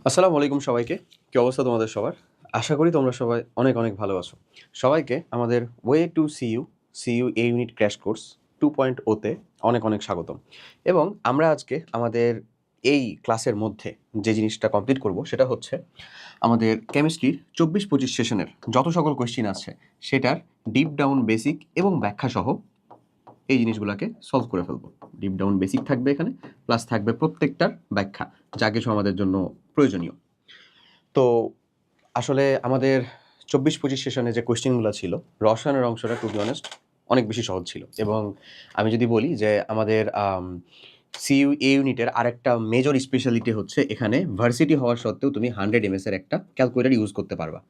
আসসালামু আলাইকুম সবাইকে। কি অবস্থা তোমাদের সবার? আশা করি তোমরা সবাই অনেক অনেক ভালো আছো। সবাইকে আমাদের way to CU A unit crash course 2.0 তে অনেক অনেক স্বাগতম। এবং আমরা আজকে আমাদের এই ক্লাসের মধ্যে যে জিনিসটা কমপ্লিট করব সেটা হচ্ছে আমাদের কেমিস্ট্রির 24-25 সেশনের যত সকল কোয়েশ্চেন আছে সেটার ডিপ ডাউন বেসিক এবং ব্যাখ্যা সহ এই জিনিসগুলোকে সলভ করে ফেলবো। ডিপ ডাউন বেসিক থাকবে এখানে, প্লাস থাকবে প্রত্যেকটার ব্যাখ্যা, যা কিছু আমাদের জন্য প্রয়োজনীয়। তো আসলে আমাদের 24-25 সেশনে যে কোয়েশ্চেনগুলো ছিল, রসায়নের অংশটা টু বি অনেস্ট অনেক বেশি সহজ ছিল। এবং আমি যদি বলি যে আমাদের সিইউ এ ইউনিটের আরেকটা মেজর স্পেশালিটি হচ্ছে এখানে ভার্সিটি হওয়ার সত্ত্বেও তুমি 100 এমএস এর একটা ক্যালকুলেটর ইউজ করতে পারবা।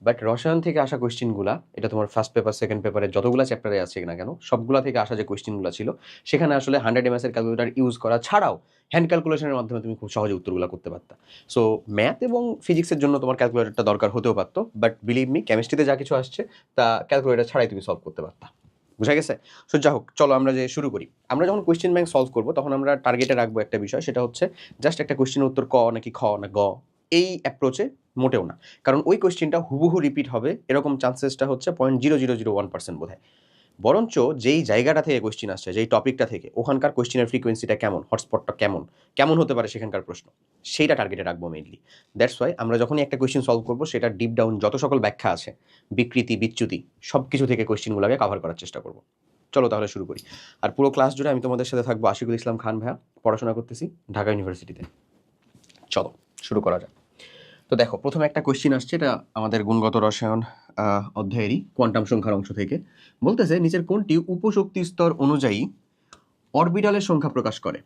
বাট রসায়ন থেকে আসা কোয়েশ্চেনগুলা, এটা তোমার ফার্স্ট পেপার সেকেন্ড পেপারে যতগুলো চ্যাপ্টারে আছে না কেন, সবগুলা থেকে আসা যে কোয়েশ্চেনগুলো ছিল সেখানে আসলে 100 এমএস এর ক্যালকুলেটর ইউজ করা ছাড়াও হ্যান্ড ক্যালকুলেশনের মাধ্যমে তুমি খুব সহজে উত্তরগুলো করতে পারতা। সো ম্যাথ এবং ফিজিক্সের জন্য তোমার ক্যালকুলেটরটা দরকার হতেও পারতো, বাট বিলিভ মি কেমিস্ট্রিতে যা কিছু আসছে তা ক্যালকুলেটর ছাড়াই তুমি সলভ করতে পারতা। বুঝা গেছে? সো যা হোক, চলো আমরা যে শুরু করি। আমরা যখন কোয়েশ্চেন ব্যাংক সলভ করবো তখন আমরা টার্গেটে রাখবো একটা বিষয়, সেটা হচ্ছে জাস্ট একটা কোয়েশ্চেনের উত্তর ক নাকি খ না গ, এই অ্যাপ্রোচে মোটেও না। কারণ ওই কোয়েশ্চেনটা হুবহু রিপিট হবে এরকম চান্সেসটা হচ্ছে 0.0001% বোধ হয়। বরঞ্চ যেই জায়গাটা থেকে কোয়েশ্চেন আসছে, যেই টপিকটা থেকে, ওখানকার কোয়েশ্চেনের ফ্রিকোয়েন্সিটা কেমন, হটস্পটটা কেমন কেমন হতে পারে সেখানকার প্রশ্ন, সেইটা টার্গেটে রাখবো মেইনলি। দ্যাটস ওয়াই আমরা যখনই একটা কোয়েশ্চেন সলভ করবো সেটা ডিপ ডাউন যত সকল ব্যাখ্যা আছে, বিকৃতি বিচ্যুতি সব কিছু থেকে কোয়েশ্চেনগুলোকে কাভার করার চেষ্টা করবো। চলো তাহলে শুরু করি। আর পুরো ক্লাস জুড়ে আমি তোমাদের সাথে থাকবো আশিকুল ইসলাম খান ভাইয়া, পড়াশোনা করতেছি ঢাকা ইউনিভার্সিটিতে। চলো শুরু করা যাক। তো দেখো, প্রথমে একটা কোয়েশ্চেন আসছে, এটা আমাদের গুণগত রসায়ন অধ্যায়েরই কোয়ান্টাম সংখ্যার অংশ থেকে। বলতেছে নিচের কোনটি উপশক্তি স্তর অনুযায়ী অরবিটালের সংখ্যা প্রকাশ করে?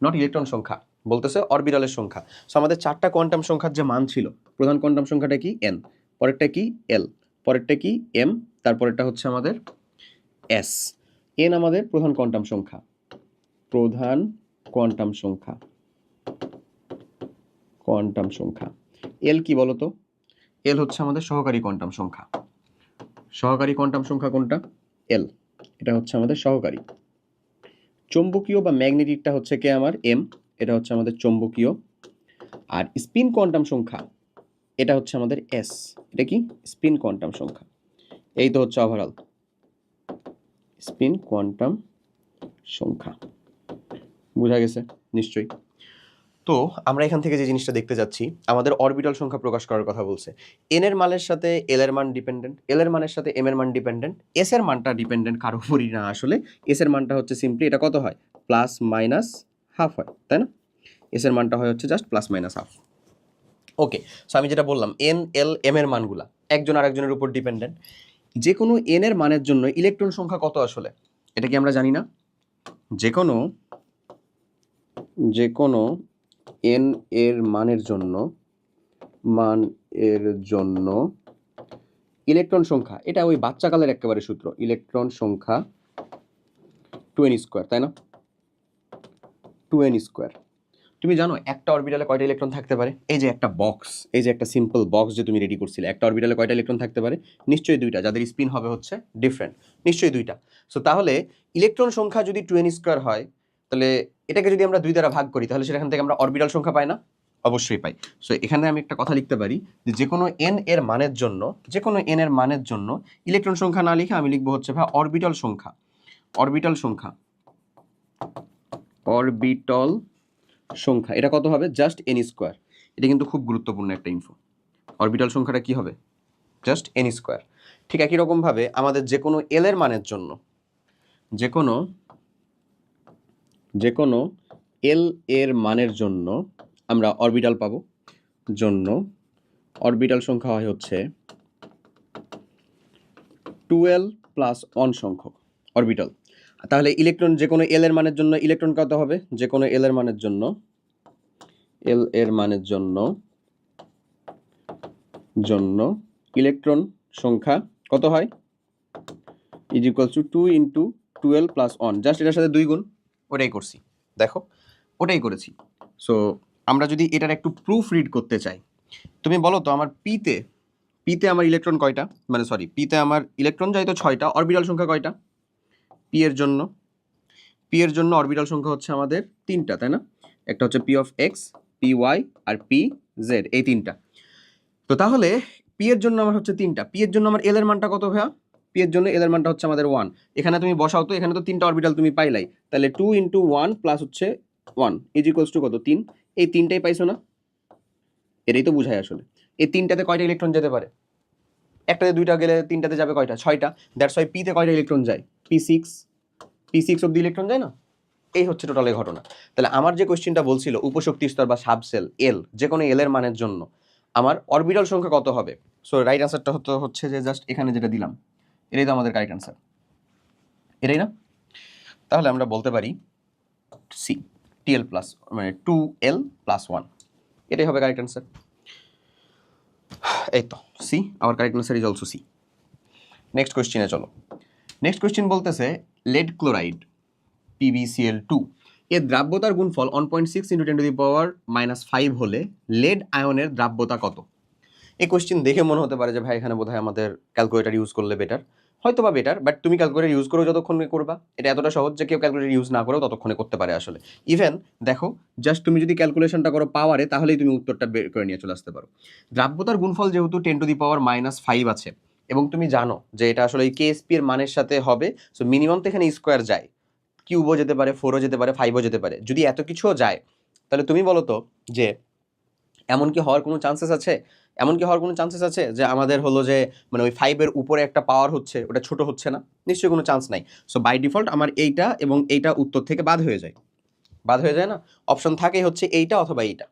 নট ইলেকট্রন সংখ্যা, বলতেছে অরবিটালের সংখ্যা। সো আমাদের চারটা কোয়ান্টাম সংখ্যার যে মান ছিল, প্রধান কোয়ান্টাম সংখ্যাটা কি এন, পরেরটা কি এল, পরেরটা কি এম, তারপরেরটা হচ্ছে আমাদের এস। এন আমাদের প্রধান কোয়ান্টাম সংখ্যা, প্রধান কোয়ান্টাম সংখ্যা, কোয়ান্টাম সংখ্যা। এল কি বলতো? এল হচ্ছে আমাদের সহকারী কোয়ান্টাম সংখ্যা। সহকারী কোয়ান্টাম সংখ্যা কোনটা? এল, এটা হচ্ছে আমাদের সহকারী। চৌম্বকীয় বা ম্যাগনেটিকটা হচ্ছে কে আমার এম, এটা হচ্ছে আমাদের চৌম্বকীয়। আর স্পিন কোয়ান্টাম সংখ্যা এটা হচ্ছে আমাদের এস, এটা কি স্পিন কোয়ান্টাম সংখ্যা। এই তো হচ্ছে ওভারঅল স্পিন কোয়ান্টাম সংখ্যা। বোঝা গেছে নিশ্চয়ই? তো আমরা এখান থেকে যে জিনিসটা দেখতে যাচ্ছি, আমাদের অরবিটাল সংখ্যা প্রকাশ করার কথা বলছে। এন এর মানের সাথে এল এর মান ডিপেন্ডেন্ট, এল এর মানের সাথে এম এর মান ডিপেন্ডেন্ট, এস এর মানটা ডিপেন্ডেন্ট কারো উপরই না আসলে। এস এর মানটা হচ্ছে সিম্পলি এটা কত হয়, প্লাস মাইনাস হাফ হয়, তাই না? এস এর মানটা হয় হচ্ছে জাস্ট প্লাস মাইনাস হাফ। ওকে, সো আমি যেটা বললাম এন এল এম এর মানগুলা একজন আরেকজনের উপর ডিপেন্ডেন্ট। যে কোনো এন এর মানের জন্য ইলেকট্রন সংখ্যা কত আসলে, এটা কি আমরা জানি না? যে কোনো এন এর মানের জন্য ইলেকট্রন সংখ্যা, এটা ওই বাচ্চাকালের একেবারে সূত্র, ইলেকট্রন সংখ্যা 2n স্কোয়ার, তাই না? 2n square. তুমি জানো একটা অরবিটালে কয়টা ইলেকট্রন থাকতে পারে? এই যে একটা বক্স, এই যে একটা সিম্পল বক্স যে তুমি রেডি করছিলে, একটা অরবিটালে কয়টা ইলেকট্রন থাকতে পারে? নিশ্চয়ই দুইটা, যাদের স্পিন হবে হচ্ছে ডিফারেন্ট, নিশ্চয়ই দুইটা। সো তাহলে ইলেকট্রন সংখ্যা যদি 2n স্কোয়ার হয়, তাহলে এটাকে যদি আমরা 2 দ্বারা ভাগ করি তাহলে সেখান থেকে আমরা অরবিটাল সংখ্যা পাই না? অবশ্যই পাই। সো এখানে আমি একটা কথা লিখতে পারি যে কোনো এন এর মানের জন্য, যে কোনো এন এর মানের জন্য ইলেকট্রন সংখ্যা না লিখে আমি লিখবো হচ্ছে ভাই অরবিটাল সংখ্যা। অরবিটাল সংখ্যা, অরবিটাল সংখ্যা এটা কত হবে? Just N square. এটা কিন্তু খুব গুরুত্বপূর্ণ একটা ইনফো। অরবিটাল সংখ্যাটা কি হবে? Just N square. ঠিক একই রকমভাবে আমাদের যে কোনো এল এর মানের জন্য, যে কোনো এল এর মানের জন্য আমরা অরবিটাল পাবো। জন্য অরবিটাল সংখ্যা হয় হচ্ছে 12 প্লাস 1 সংখ্যক অরবিটাল। তাহলে ইলেকট্রন যে কোনো এল এর মানের জন্য ইলেকট্রন কত হবে? যে কোনো এল এর মানের জন্য, এল এর মানের জন্য ইলেকট্রন সংখ্যা কত হয়? Is equals to 2 into 12 plus 1, just এটার সাথে 2 গুণ, ওটাই করছি। দেখো ওটাই করেছি। সো আমরা যদি এটার একটু প্রুফ রিড করতে চাই, তুমি বলো তো আমার পিতে আমার ইলেকট্রন কয়টা, মানে সরি পিতে আমার ইলেকট্রন যাই তো 6টা, অরবিটাল সংখ্যা কয়টা? পি এর জন্য অরবিটাল সংখ্যা হচ্ছে আমাদের 3টা, তাই না? একটা হচ্ছে p of x, p y আর পি জেড, এই তিনটা। তো তাহলে পি এর জন্য আমার হচ্ছে তিনটা, পি এর জন্য আমার এল এর মানটা কত ভাইয়া? পি এর জন্য এল এর মানটা হচ্ছে আমাদের 1। এখানে তুমি বসাও তো, এখানে তো তিনটা অরবিটাল তুমি পাইলাই, তাহলে 2 × 1 প্লাস হচ্ছে 1 ইজ ইকুয়ালস টু কত? 3। এই তিনটাই পাইছো না? এটাই তো বুঝায় আসলে। এই তিনটাতে কয়টা ইলেকট্রন যেতে পারে? একটাতে দুইটা গেলে তিনটাতে যাবে কয়টা? 6টা। দ্যাটস ওয়াই পিতে কয়টা ইলেকট্রন যায়? p6 অব্দি ইলেকট্রন যায় না? এই হচ্ছে টোটাল এই ঘটনা। তাহলে আমার যে কোশ্চেনটা বলছিল উপশক্তি স্তর বা সাবসেল এল, যে কোনো এল এর মানের জন্য আমার অরবিটাল সংখ্যা কত হবে? সো রাইট আনসারটা হচ্ছে যে জাস্ট এখানে যেটা দিলাম, এটাই তো আমাদের কারেক্ট আনসার, এটাই না? তাহলে আমরা বলতে পারি সি, টিএল প্লাস মানে 2l + 1, এটাই হবে কারেক্ট আনসার। এই তো C, our correct answer is also C. Next কোশ্চেনে চলো। নেক্সট কোশ্চেন বলতেছে লেড ক্লোরাইড PbCl2 এর দ্রাব্যতার গুণফল 1.6 × 10⁻⁻5 হলে লেড আয়নের দ্রাব্যতা কত? এই কোশ্চেন দেখে মনে হতে পারে যে ভাই এখানে বোধহয় আমাদের ক্যালকুলেটর ইউজ করলে বেটার, হয়তো বা বেটার, বাট তুমি ক্যালকুলেটর ইউজ করো যতক্ষণে করবা, এটা এতটা সহজ যে কেউ ক্যালকুলেটর ইউজ না করেও ততক্ষণে করতে পারে আসলে। ইভেন দেখো, জাস্ট তুমি যদি ক্যালকুলেশনটা করো পাওয়ারে, তাহলেই তুমি উত্তরটা বের করে নিয়ে চলে আসতে পারো। দ্রাব্যতার গুণফল যেহেতু 10⁻⁻5 আছে, এবং তুমি জানো যে এটা আসলে এই কেএসপি এর মানের সাথে হবে, সো মিনিমাম তো এখানে স্কোয়ার যায়, কিউবও যেতে পারে, 4ও যেতে পারে, 5ও যেতে পারে। যদি এত কিছুও যায়, তাহলে তুমি বলো তো যে এমন কি হওয়ার কোনো চান্সেস আছে? এমন কি হওয়ার কোনো চান্সেস আছে যে আমাদের হলো যে মানে ওই 5-এর উপরে একটা পাওয়ার হচ্ছে, ওটা ছোট হচ্ছে না? নিশ্চয়ই কোনো চান্স নাই। সো বাই ডিফল্ট আমার এইটা এবং এইটা উত্তর থেকে বাদ হয়ে যায়, বাদ হয়ে যায় না? অপশন থাকেই হচ্ছে এইটা অথবা এইটা,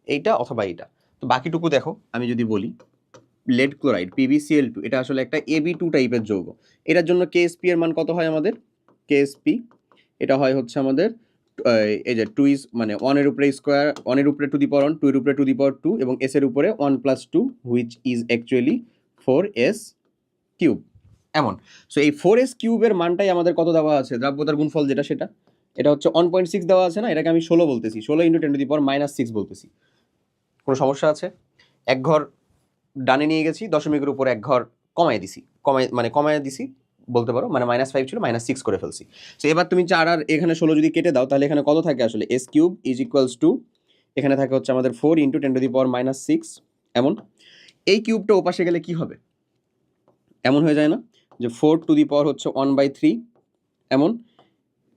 এইটা অথবা এইটা। তো বাকিটুকু দেখো, আমি যদি বলি লেড ক্লোরাইড PbCl2 এটা আসলে একটা Ab2 টাইপের যৌগ। এটার জন্য কেএসপি এর মান কত হয় আমাদের? কেএসপি এটা হয় হচ্ছে আমাদের এই যে 2 মানে 1 এর উপরে স্কোয়ার, 1 এর উপরে টু দি পাওয়ার 1, 2 এর উপরে টু দি পাওয়ার 2 এবং s এর উপরে 1 + 2 which is actually 4s cube, এমন। সো এই 4s কিউবের মানটাই আমাদের কত দেওয়া আছে? দ্রাব্যতার গুণফল যেটা, সেটা এটা হচ্ছে 1.6 দেওয়া আছে না? এটাকে আমি 16 বলতেছি, 16 × 10⁻⁻6 বলতেছি। কোনো সমস্যা আছে? এক ঘর ডানে নিয়ে গেছি, দশমিকের উপরে এক ঘর কমায় দিছি, কমায় দিছি বলতে পারো, মানে -5 ছিল -6 করে ফেলছি। সো এবার তুমি 4 আর এখানে 16 যদি কেটে দাও, তাহলে এখানে কত থাকে আসলে? s³ ইজ ইকুয়ালস টু, এখানে থাকে হচ্ছে আমাদের 4 × 10⁻⁻6 এমন। এই কিউবটা ওপাশে গেলে কি হবে? এমন হয়ে যায় না যে 4 টু দি পাওয়ার হচ্ছে 1/3 এমন,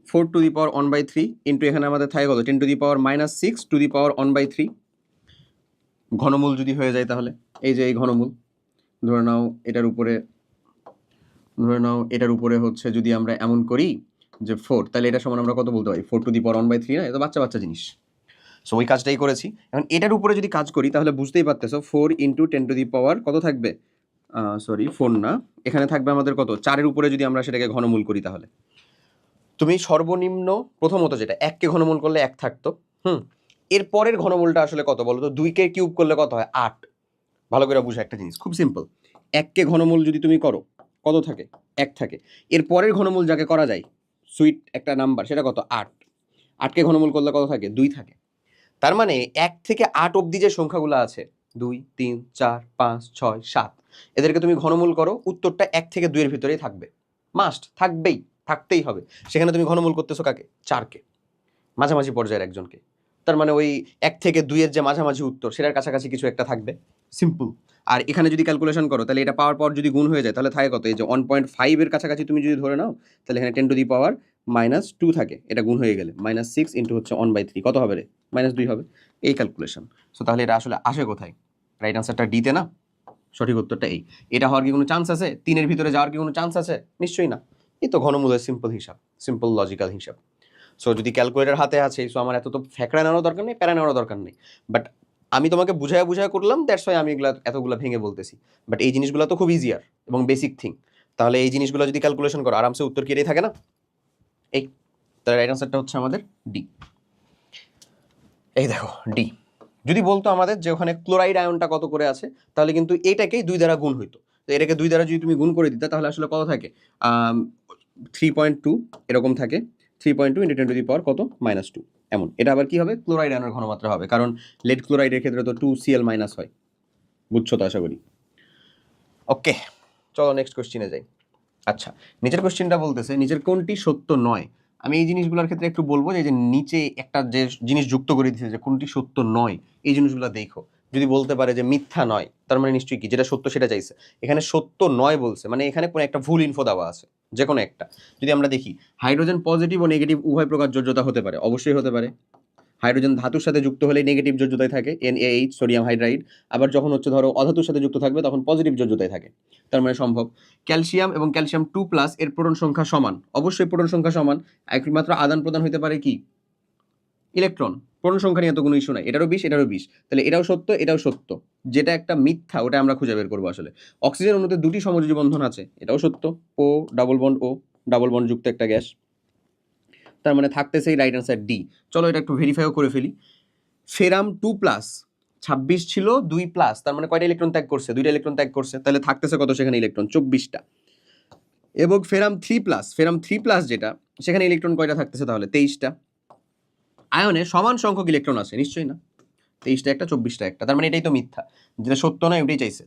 4 টু দি পাওয়ার 1/3 ইন্টু এখানে আমাদের থাকে কত? 10⁻⁻6 টু দি পাওয়ার 1/3 ঘনমূল যদি হয়ে যায়, তাহলে এই যে এই ঘনমূল ধরে নাও এটার উপরে হচ্ছে যদি আমরা এমন করি যে 4, তাহলে এটা সমান আমরা কত বলতে পারি? 4 টু দি পাওয়ার 1/3 না? এটা বাচ্চা বাচ্চা জিনিস। সো ওই কাজটাই করেছি। এখন এটার উপরে যদি কাজ করি, তাহলে বুঝতেই পারতেছো 4 × 10 টু দি পাওয়ার কত থাকবে? 4 না, এখানে থাকবে আমাদের কত? 4-এর উপরে যদি আমরা সেটাকে ঘনমূল করি, তাহলে তুমি সর্বনিম্ন প্রথমত যেটা 1কে ঘনমূল করলে 1 থাকতো, এর পরের ঘনমূলটা আসলে কত বলো তো? 2কে কিউব করলে কত হয়? 8। ভালো করে বুঝো একটা জিনিস, খুব সিম্পল। 1কে ঘনমূল যদি তুমি করো, কত থাকে? 1 থাকে। এর পরের ঘনমূল যাকে করা যায়, সুইট একটা নাম্বার, সেটা কত? 8। 8কে ঘনমূল করলে কত থাকে? 2 থাকে। তার মানে 1 থেকে 8 অবধি যে সংখ্যাগুলো আছে, 2, 3, 4, 5, 6, 7, এদেরকে তুমি ঘনমূল করো, উত্তরটা 1 থেকে 2 এর ভিতরেই থাকবে, মাস্ট থাকবেই, থাকতেই হবে। সেখানে তুমি ঘনমূল করতেছো কাকে? 4কে, মাঝামাঝি পর্যায়ের একজনকে। তার মানে ওই 1 থেকে 2 এর যে মাঝামাঝি উত্তর, সেটার কাছাকাছি কিছু একটা থাকবে, সিম্পল। আর এখানে যদি ক্যালকুলেশন করো, তাহলে এটা পাওয়ার পর যদি গুণ হয়ে যায়, তাহলে থাকে কত? এই যে 1.5 এর কাছাকাছি তুমি যদি ধরে নাও, তাহলে এখানে 10 টু দি পাওয়ার -2 থাকে, এটা গুণ হয়ে গেলে -6 ইন্টু হচ্ছে 1/3 কত হবে রে? -2 হবে। এই ক্যালকুলেশন। সো তাহলে এটা আসলে আসে কোথায়? রাইট আনসারটা ডিতে না? সঠিক উত্তরটা এই। এটা হওয়ার কি কোনো চান্স আছে? 3-এর ভিতরে যাওয়ার কি কোনো চান্স আছে? নিশ্চয়ই না। এই তো ঘনমূলের সিম্পল হিসাব, সিম্পল লজিক্যাল হিসাব। সো যদি ক্যালকুলেটর হাতে আছে, সো আমার এত তো ফ্যাকড়া নেওয়ার দরকার নেই, প্যারা নেওয়ার দরকার নেই। বাট আমি তোমাকে বুঝায় করলাম, দ্যাটস ওয়াই আমি এতগুলো ভেঙে বলতেছি। বাট এই জিনিসগুলো তো খুব ইজিয়ার এবং বেসিক থিং। তাহলে এই জিনিসগুলো যদি ক্যালকুলেশন করো, আরামসে উত্তর কি এটাই থাকে না? এই তাহলে রাইট আনসারটা হচ্ছে আমাদের ডি। এই দেখো ডি। যদি বলতো আমাদের যে ওখানে ক্লোরাইড আয়নটা কত করে আছে, তাহলে কিন্তু এটাকেই 2 দ্বারা গুণ হইতো। তো এটাকে 2 দ্বারা যদি তুমি গুণ করে দিতে, তাহলে আসলে কত থাকে? 3.2 এরকম থাকে। 3.2 × 10 টু দি পাওয়ার কত? -2 এমন। এটা আবার কি হবে? ক্লোরাইড আয়নের ঘনমাত্রা হবে, কারণ লেড ক্লোরাইডের ক্ষেত্রে তো 2Cl- হয়। বুঝছো তো আশা করি। ওকে, চলো নেক্সট কোশ্চেনে যাই। আচ্ছা, নিচের কোশ্চেনটা বলতেছে নিচের কোনটি সত্য নয়? আমি এই জিনিসগুলোর ক্ষেত্রে একটু বলবো যে নিচে একটা যে জিনিস যুক্ত করে দিচ্ছে যে কোনটি সত্য নয়, এই জিনিসগুলো দেখো, যদি বলতে পারে যে মিথ্যা নয়, তার মানে নিশ্চয়ই কি যেটা সত্য সেটা চাইছে। এখানে সত্য নয় বলছে, মানে এখানে কোনো একটা ভুল ইনফো দেওয়া আছে, যে কোনো একটা। যদি আমরা দেখি হাইড্রোজেন পজিটিভ ও নেগেটিভ উভয় প্রকার যোজ্যতা হতে পারে, অবশ্যই হতে পারে। হাইড্রোজেন ধাতুর সাথে যুক্ত হলে নেগেটিভ যোজ্যতায় থাকে, NaH সোডিয়াম হাইড্রাইড। আবার যখন হচ্ছে ধরো অধাতুর সাথে যুক্ত থাকবে তখন পজিটিভ যোজ্যতায় থাকে, তার মানে সম্ভব। ক্যালসিয়াম এবং ক্যালসিয়াম 2+ এর প্রোটন সংখ্যা সমান, অবশ্যই প্রোটন সংখ্যা সমান, একমাত্র আদান প্রদান হতে পারে কি ইলেকট্রন। প্রোটন সংখ্যা নিয়ে তো কোনো ইস্যু নাই, এটারও 20 এটারও 20, তাহলে এটাও সত্য এটাও সত্য। যেটা একটা মিথ্যা ওটা আমরা খুঁজে বের করবো আসলে। অক্সিজেন অণুতে 2টি সমযোজী বন্ধন আছে, এটাও সত্য। O double bond O double bond যুক্ত একটা গ্যাস, তার মানে থাকতেছে রাইট অ্যান্সার ডি। চলো এটা একটু ভেরিফাইও করে ফেলি। ফেরাম 2+, 26 ছিল 2+, তার মানে কয়টা ইলেকট্রন ত্যাগ করছে? 2টা ইলেকট্রন ত্যাগ করছে, তাহলে থাকতেছে কত সেখানে ইলেকট্রন? 24টা। এবং ফেরাম 3+, যেটা সেখানে ইলেকট্রন কয়টা থাকতেছে তাহলে? 23টা। আয়নে সমান সংখ্যক ইলেকট্রন আছে, নিশ্চয়ই না। 23টা একটা 24টা একটা, তার মানে এটাই তো মিথ্যা, যেটা সত্য নয় ওটাই চাইছে।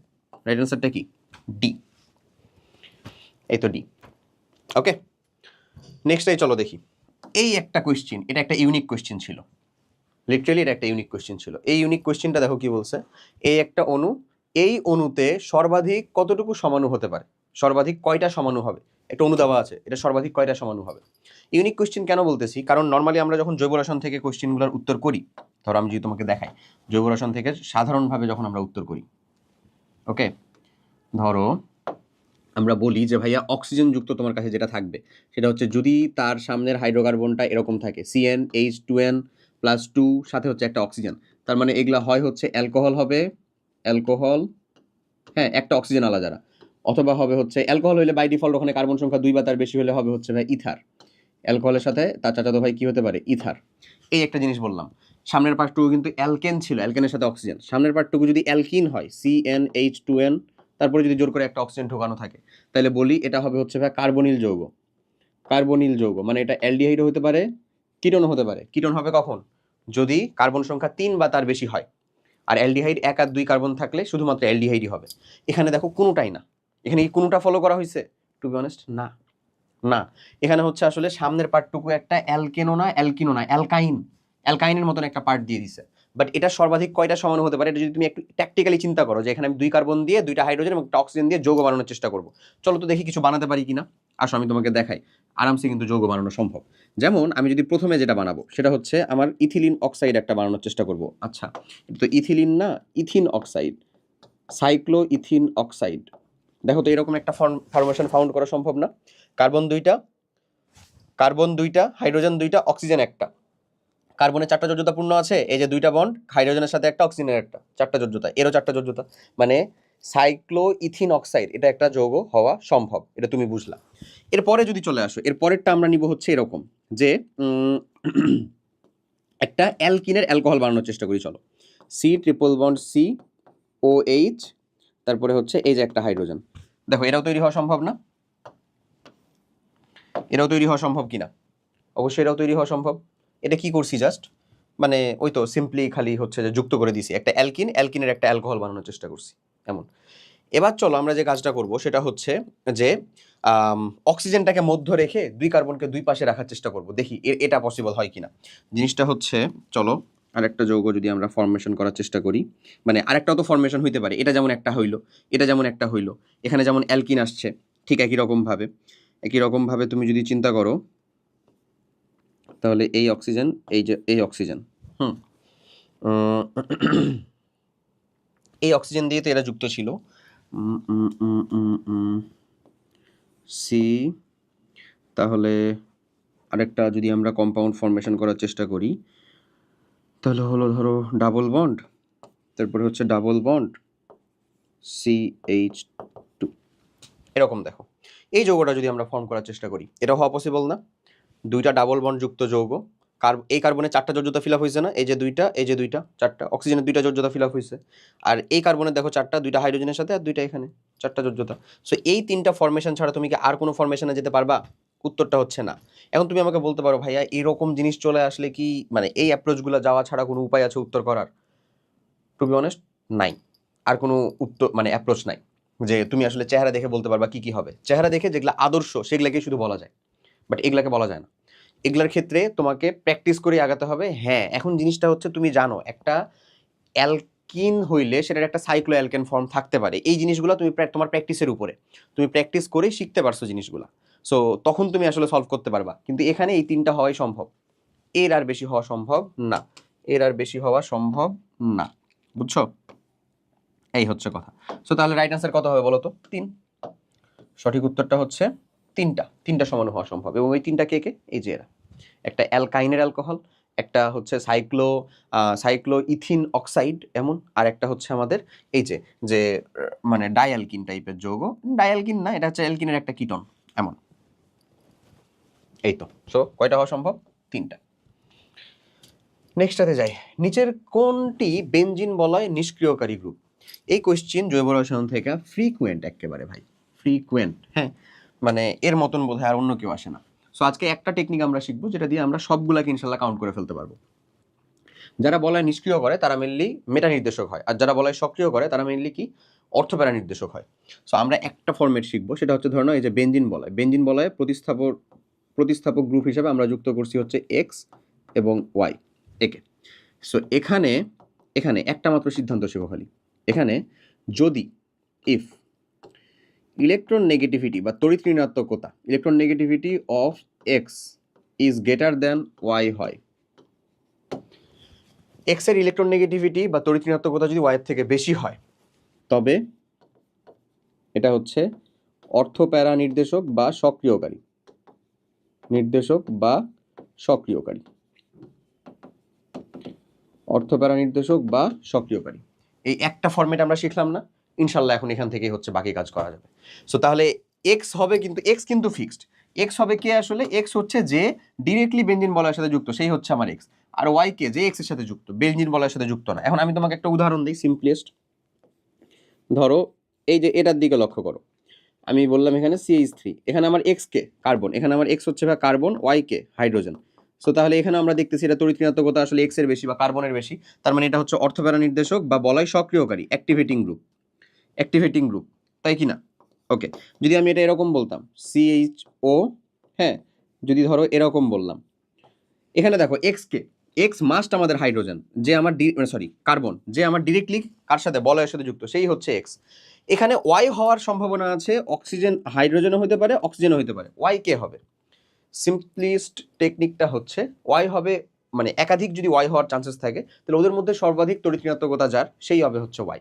রাইট অ্যান্সারটা কি? ডি। এই তো ডি। ওকে, নেক্সটটাই চলো দেখি। এই একটা কোয়েশ্চেন, এটা একটা ইউনিক কোয়েশ্চেন ছিল, লিটারালি এটা একটা ইউনিক কোয়েশ্চেন ছিল। এই ইউনিক কোয়েশ্চেনটা দেখো কি বলছে। এই একটা অণু, এই অণুতে সর্বাধিক কতটুকু সমাণু হতে পারে? সর্বাধিক কয়টা সমাণু হবে? একটা অণু দেওয়া আছে, এটা সর্বাধিক কয়টা সমাণু হবে? ইউনিক কোয়েশ্চেন কেন বলতেছি, কারণ নর্মালি আমরা যখন জৈব রসায়ন থেকে কোয়েশ্চেনগুলোর উত্তর করি, ধরো আমি যদি তোমাকে দেখাই জৈব রসায়ন থেকে সাধারণভাবে যখন আমরা উত্তর করি, ওকে, ধরো আমরা বলি যে ভাইয়া অক্সিজেন যুক্ত তোমার কাছে যেটা থাকবে সেটা হচ্ছে যদি তার সামনের হাইড্রোকার্বনটা এরকম থাকে CnH2n+2 সাথে হচ্ছে একটা অক্সিজেন, তার মানে এগুলা হয় হচ্ছে অ্যালকোহল হবে, অ্যালকোহল, হ্যাঁ একটা অক্সিজেন আলাদা যারা, অথবা হবে হচ্ছে অ্যালকোহল হলে বাই ডিফল্ট ওখানে কার্বন সংখ্যা 2 বা তার বেশি হলে হবে হচ্ছে ভাই ইথার। অ্যালকোহলের সাথে তার চাচাতো ভাই কি হতে পারে? ইথার। এই একটা জিনিস বললাম। সামনের পার্টটুকু কিন্তু অ্যালকেন ছিল, অ্যালকেনের সাথে অক্সিজেন। সামনের পার্টটুকু যদি অ্যালকিন হয় CnH2n, তারপরে যদি জোর করে একটা অক্সিজেন ঢোকানো থাকে, তাহলে বলি এটা হবে হচ্ছে ভাই কার্বনিল যৌগ। কার্বনিল যৌগ মানে এটা অ্যালডিহাইডও হতে পারে, কিটোনও হতে পারে। কিটোন হবে কখন? যদি কার্বন সংখ্যা 3 বা তার বেশি হয়। আর অ্যালডিহাইড 1 আর 2 কার্বন থাকলে শুধুমাত্র অ্যালডিহাইডই হবে। এখানে দেখো কোনোটাই না। এখানে কি কোনোটা ফলো করা হয়েছে? টু বি অনেস্ট না, না। এখানে হচ্ছে আসলে সামনের পার্টটুকু একটা অ্যালকেনো না, অ্যালকিনো না, অ্যালকাইন, অ্যালকাইনের মতন একটা পার্ট দিয়ে দিছে। বাট এটা সর্বাধিক কয়টা সমাণু হতে পারে? এটা যদি তুমি একটু ট্যাকটিক্যালি চিন্তা করো যে এখানে আমি 2 কার্বন দিয়ে 2টা হাইড্রোজেন এবং একটা অক্সিজেন দিয়ে যৌগ বানানোর চেষ্টা করব, চলো তো দেখি কিছু বানাতে পারি কিনা। আসো আমি তোমাকে দেখাই, আরামসে কিন্তু যৌগ বানানো সম্ভব। যেমন আমি যদি প্রথমে যেটা বানাবো সেটা হচ্ছে আমার ইথিলিন অক্সাইড একটা বানানোর চেষ্টা করব। আচ্ছা, এটা তো ইথিলিন না, ethene oxide, cyclo ethene oxide. দেখো তো এরকম একটা ফরমেশন ফাউন্ড করা সম্ভব না? কার্বন 2টা, কার্বন 2টা, হাইড্রোজেন 2টা, অক্সিজেন একটা। কার্বনের 4টা যোজ্যতা পূর্ণ আছে, এই যে 2টা বন্ড, হাইড্রোজেনের সাথে একটা, অক্সিজেনের একটা, 4টা যোজ্যতা, এরও 4টা যোজ্যতা, মানে সাইক্লো ইথিন অক্সাইড এটা একটা যৌগ হওয়া সম্ভব, এটা তুমি বুঝলা। এরপরে যদি চলে আসো, এর পরেরটা আমরা নিব হচ্ছে এরকম যে একটা অ্যালকিনের অ্যালকোহল বানানোর চেষ্টা করি। চলো, C∼COH, তারপরে হচ্ছে এই যে একটা হাইড্রোজেন। দেখো এটাও তৈরি হওয়া সম্ভব না? এটাও তৈরি হওয়া সম্ভব কিনা? অবশ্যই এটাও তৈরি হওয়া সম্ভব। এটা কি করছি জাস্ট, মানে ওই তো সিম্পলি খালি হচ্ছে যে যুক্ত করে দিছি একটা অ্যালকিন, অ্যালকিনের একটা অ্যালকোহল বানানোর চেষ্টা করছি এমন। এবার চলো আমরা যে কাজটা করব সেটা হচ্ছে যে অক্সিজেনটাকে মধ্য রেখে 2 কার্বনকে 2 পাশে রাখার চেষ্টা করব, দেখি এটা পসিবল হয় কিনা। জিনিসটা হচ্ছে, চলো আরেকটা যৌগ যদি আমরা ফর্মেশন করার চেষ্টা করি, মানে আরেকটাও তো ফর্মেশন হইতে পারে, এটা যেমন একটা হইলো, এটা যেমন একটা হইলো, এখানে যেমন অ্যালকিন আসছে, ঠিক একই রকমভাবে তুমি যদি চিন্তা করো তাহলে এই অক্সিজেন, এই যে এই অক্সিজেন, এই অক্সিজেন দিয়ে তো এরা যুক্ত ছিল, সি। তাহলে আরেকটা যদি আমরা কম্পাউন্ড ফর্মেশন করার চেষ্টা করি তাহলে হলো ধরো ডাবল বন্ড, তারপরে হচ্ছে ডাবল বন্ড CH2, এরকম। দেখো এই যৌগটা যদি আমরা ফর্ম করার চেষ্টা করি, এটা হওয়া পসিবল না? 2টা ডাবল বন্ড যুক্ত যৌগ, এই কার্বনের 4টা যোজ্যতা ফিল আপ হয়েছে না, এই যে 2টা, এই যে 2টা, 4টা, অক্সিজেনের 2টা যোজ্যতা ফিল আপ হয়েছে। আর এই কার্বনের দেখো 4টা, 2টা হাইড্রোজেনের সাথে আর 2টা এখানে, 4টা যোজ্যতা। সো এই 3টা ফরমেশন ছাড়া তুমি কি আর কোনো ফরমেশনে যেতে পারবা? উত্তরটা হচ্ছে না। এখন তুমি আমাকে বলতে পারো ভাইয়া এরকম জিনিস চলে আসলে কি মানে এই অ্যাপ্রোচগুলো যাওয়া ছাড়া কোনো উপায় আছে উত্তর করার? টু বি অনেস্ট নাই, আর কোনো উত্তর মানে অ্যাপ্রোচ নাই যে তুমি আসলে চেহারা দেখে বলতে পারবা কি কি হবে। চেহারা দেখে যেগুলো আদর্শ সেগুলোকে শুধু বলা যায়, বাট এগুলাকে বলা যায় না। এগুলার ক্ষেত্রে তোমাকে প্র্যাকটিস করে আগাতে হবে। হ্যাঁ, এখন জিনিসটা হচ্ছে তুমি জানো একটা কিন হইলে সেটার একটা সাইক্লো অ্যালকেন ফর্ম থাকতে পারে। এই জিনিসগুলো তুমি তোমার প্র্যাকটিসের উপরে, তুমি প্র্যাকটিস করেই শিখতে পারছো জিনিসগুলো, সো তখন তুমি আসলে সলভ করতে পারবা। কিন্তু এখানে এই তিনটা হওয়াই সম্ভব, এর আর বেশি হওয়া সম্ভব না, এর আর বেশি হওয়া সম্ভব না, বুঝছো? এই হচ্ছে কথা। সো তাহলে রাইট আনসার কত হবে বলো তো? 3। সঠিক উত্তরটা হচ্ছে তিনটা সমান হওয়া সম্ভব। এবং ওই তিনটা কে কে? এই যে এরা, একটা অ্যালকাইনের অ্যালকোহল, একটা হচ্ছে সাইক্লো ইথিন অক্সাইড এমন, আর একটা হচ্ছে আমাদের এই যে যে মানে ডাইঅ্যালকিন টাইপের যৌগ, ডাইঅ্যালকিন না, এটা হচ্ছে অ্যালকিনের একটা কিটন এমন। এই তো, সো কয়টা হওয়া সম্ভব? 3টা। নেক্সটটাতে যাই। নিচের কোনটি বেনজিন বলয় নিষ্ক্রিয়কারী গ্রুপ? এই কোয়েশ্চেন জৈব রসায়ন থেকে ফ্রিকুয়েন্ট একেবারে ভাই, ফ্রিকুয়েন্ট। হ্যাঁ, মানে এর মতন বোধহয় আর অন্য কেউ আসে না। সো আজকে একটা টেকনিক আমরা শিখবো যেটা দিয়ে আমরা সবগুলাকে ইনশাল্লাহ কাউন্ট করে ফেলতে পারবো। যারা বলয় নিষ্ক্রিয় করে তারা মেনলি মেটা নির্দেশক হয়, আর যারা বলয় সক্রিয় করে তারা মেনলি কি? অর্থপ্যারা নির্দেশক হয়। সো আমরা একটা ফরম্যাট শিখবো, সেটা হচ্ছে ধরো এই যে বেনজিন বলয় প্রতিস্থাপক গ্রুপ হিসেবে আমরা যুক্ত করছি হচ্ছে এক্স এবং ওয়াই একে। সো এখানে একটা মাত্র সিদ্ধান্ত শেখো খালি, এখানে যদি ইফ ইলেকট্রন নেগেটিভিটি বা তড়িৎ ঋণাত্মকতা, electronegativity of X is greater than Y হয়, এক্স এর ইলেকট্রন নেগেটিভিটি বা তড়িৎ ঋণাত্মকতা যদি ওয়াই এর থেকে বেশি হয়, তবে এটা হচ্ছে অর্থপ্যারা নির্দেশক বা সক্রিয়কারী, অর্থপ্যারা নির্দেশক বা সক্রিয়কারী। এই একটা ফরম্যাট আমরা শিখলাম না, ইনশাল্লাহ এখন এখান থেকেই হচ্ছে বাকি কাজ করা যাবে। সো তাহলে এক্স হবে, কিন্তু এক্স কিন্তু ফিক্সড। এক্স হবে কে আসলে? এক্স হচ্ছে যে ডিরেক্টলি বেনজিন বলয়ের সাথে যুক্ত, সেই হচ্ছে আমার এক্স। আর ওয়াই কে? যে এক্স এর সাথে যুক্ত, বেনজিন বলয়ের সাথে যুক্ত না। এখন আমি তোমাকে একটা উদাহরণ দিই, সিম্পলেস্ট। ধরো এই যে এটার দিকে লক্ষ্য করো, আমি বললাম এখানে CH3, এখানে আমার এক্স কে কার্বন, এখানে আমার এক্স হচ্ছে কার্বন, ওয়াই কে হাইড্রোজেন। সো তাহলে এখানে আমরা দেখতেছি এটা তড়িৎ ঋণাত্মকতা আসলে এক্স এর বেশি বা কার্বনের বেশি, তার মানে এটা হচ্ছে অর্থপ্যারা নির্দেশক বা বলয় সক্রিয়কারী, অ্যাক্টিভেটিং গ্রুপ, তাই কি না? ওকে, যদি আমি এটা এরকম বলতাম CHO, হ্যাঁ, যদি ধরো এরকম বললাম, এখানে দেখো এক্স মাস্ট আমাদের হাইড্রোজেন, যে আমার কার্বন, যে আমার ডিরেক্টলি কার সাথে? বলয়ের সাথে যুক্ত, সেই হচ্ছে এক্স। এখানে ওয়াই হওয়ার সম্ভাবনা আছে, অক্সিজেন হাইড্রোজেনও হতে পারে, অক্সিজেনও হতে পারে। ওয়াই কে হবে? সিম্পলিস্ট টেকনিকটা হচ্ছে ওয়াই হবে, মানে একাধিক যদি ওয়াই হওয়ার চান্সেস থাকে তাহলে ওদের মধ্যে সর্বাধিক তড়িৎ ঋণাত্মকতা যার, সেই হবে হচ্ছে ওয়াই।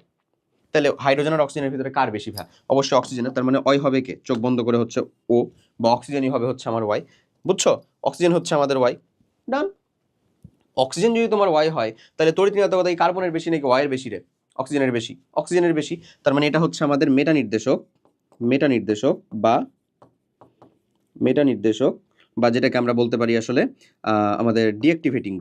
তাহলে হাইড্রোজেন আর অক্সিজেনের ভিতরে কার বেশি? ভাই অবশ্যই অক্সিজেনের, তার মানে ওয়াই হবে কে? চোখ বন্ধ করে হচ্ছে ও, বা অক্সিজেনই হবে হচ্ছে আমার ওয়াই, বুঝছো? অক্সিজেন হচ্ছে আমাদের ওয়াই, ডান। অক্সিজেন যদি তোমার ওয়াই হয় তাহলে তড়িৎ ঋণাত্মকতা এই কার্বনের বেশি নাকি ওয়াইয়ের বেশি রে? অক্সিজেনের বেশি। তার মানে এটা হচ্ছে আমাদের মেটা নির্দেশক বা যেটাকে আমরা বলতে পারি আসলে আমাদের ডিঅ্যাক্টিভেটিং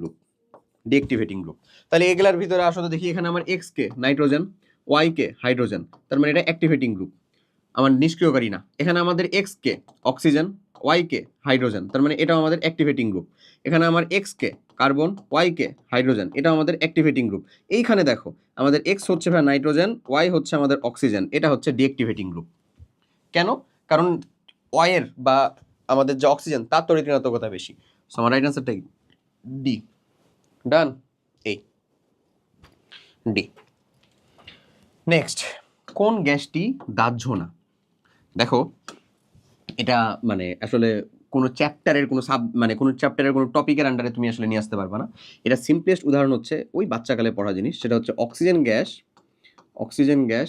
গ্রুপ। তাহলে এগুলার ভিতরে আসলে দেখি, এখানে আমার এক্স কে নাইট্রোজেন, ওয়াই কে হাইড্রোজেন, তার মানে এটা অ্যাক্টিভেটিং গ্রুপ, আমার নিষ্ক্রিয়কারী না। এখানে আমাদের এক্স কে অক্সিজেন, ওয়াই কে হাইড্রোজেন, তার মানে এটাও আমাদের অ্যাক্টিভেটিং গ্রুপ। এখানে আমার এক্স কে কার্বন, ওয়াই কে হাইড্রোজেন, এটাও আমাদের অ্যাক্টিভেটিং গ্রুপ। এইখানে দেখো আমাদের এক্স হচ্ছে নাইট্রোজেন, ওয়াই হচ্ছে আমাদের অক্সিজেন, এটা হচ্ছে ডিঅ্যাক্টিভেটিং গ্রুপ। কেন? কারণ ওয়াইয়ের বা আমাদের যে অক্সিজেন তার তড়িৎ ঋণাত্মকতা বেশি। সো আমার রাইট আনসারটা কি? ডি। ডান, এই ডি। নেক্সট, কোন গ্যাসটি দাহ্য না? দেখো এটা মানে আসলে কোনো চ্যাপ্টারের কোনো টপিকের আন্ডারে তুমি আসলে নিয়ে আসতে পারবে না। এটা সিম্পলেস্ট উদাহরণ হচ্ছে ওই বাচ্চাকালে পড়া জিনিস, সেটা হচ্ছে অক্সিজেন গ্যাস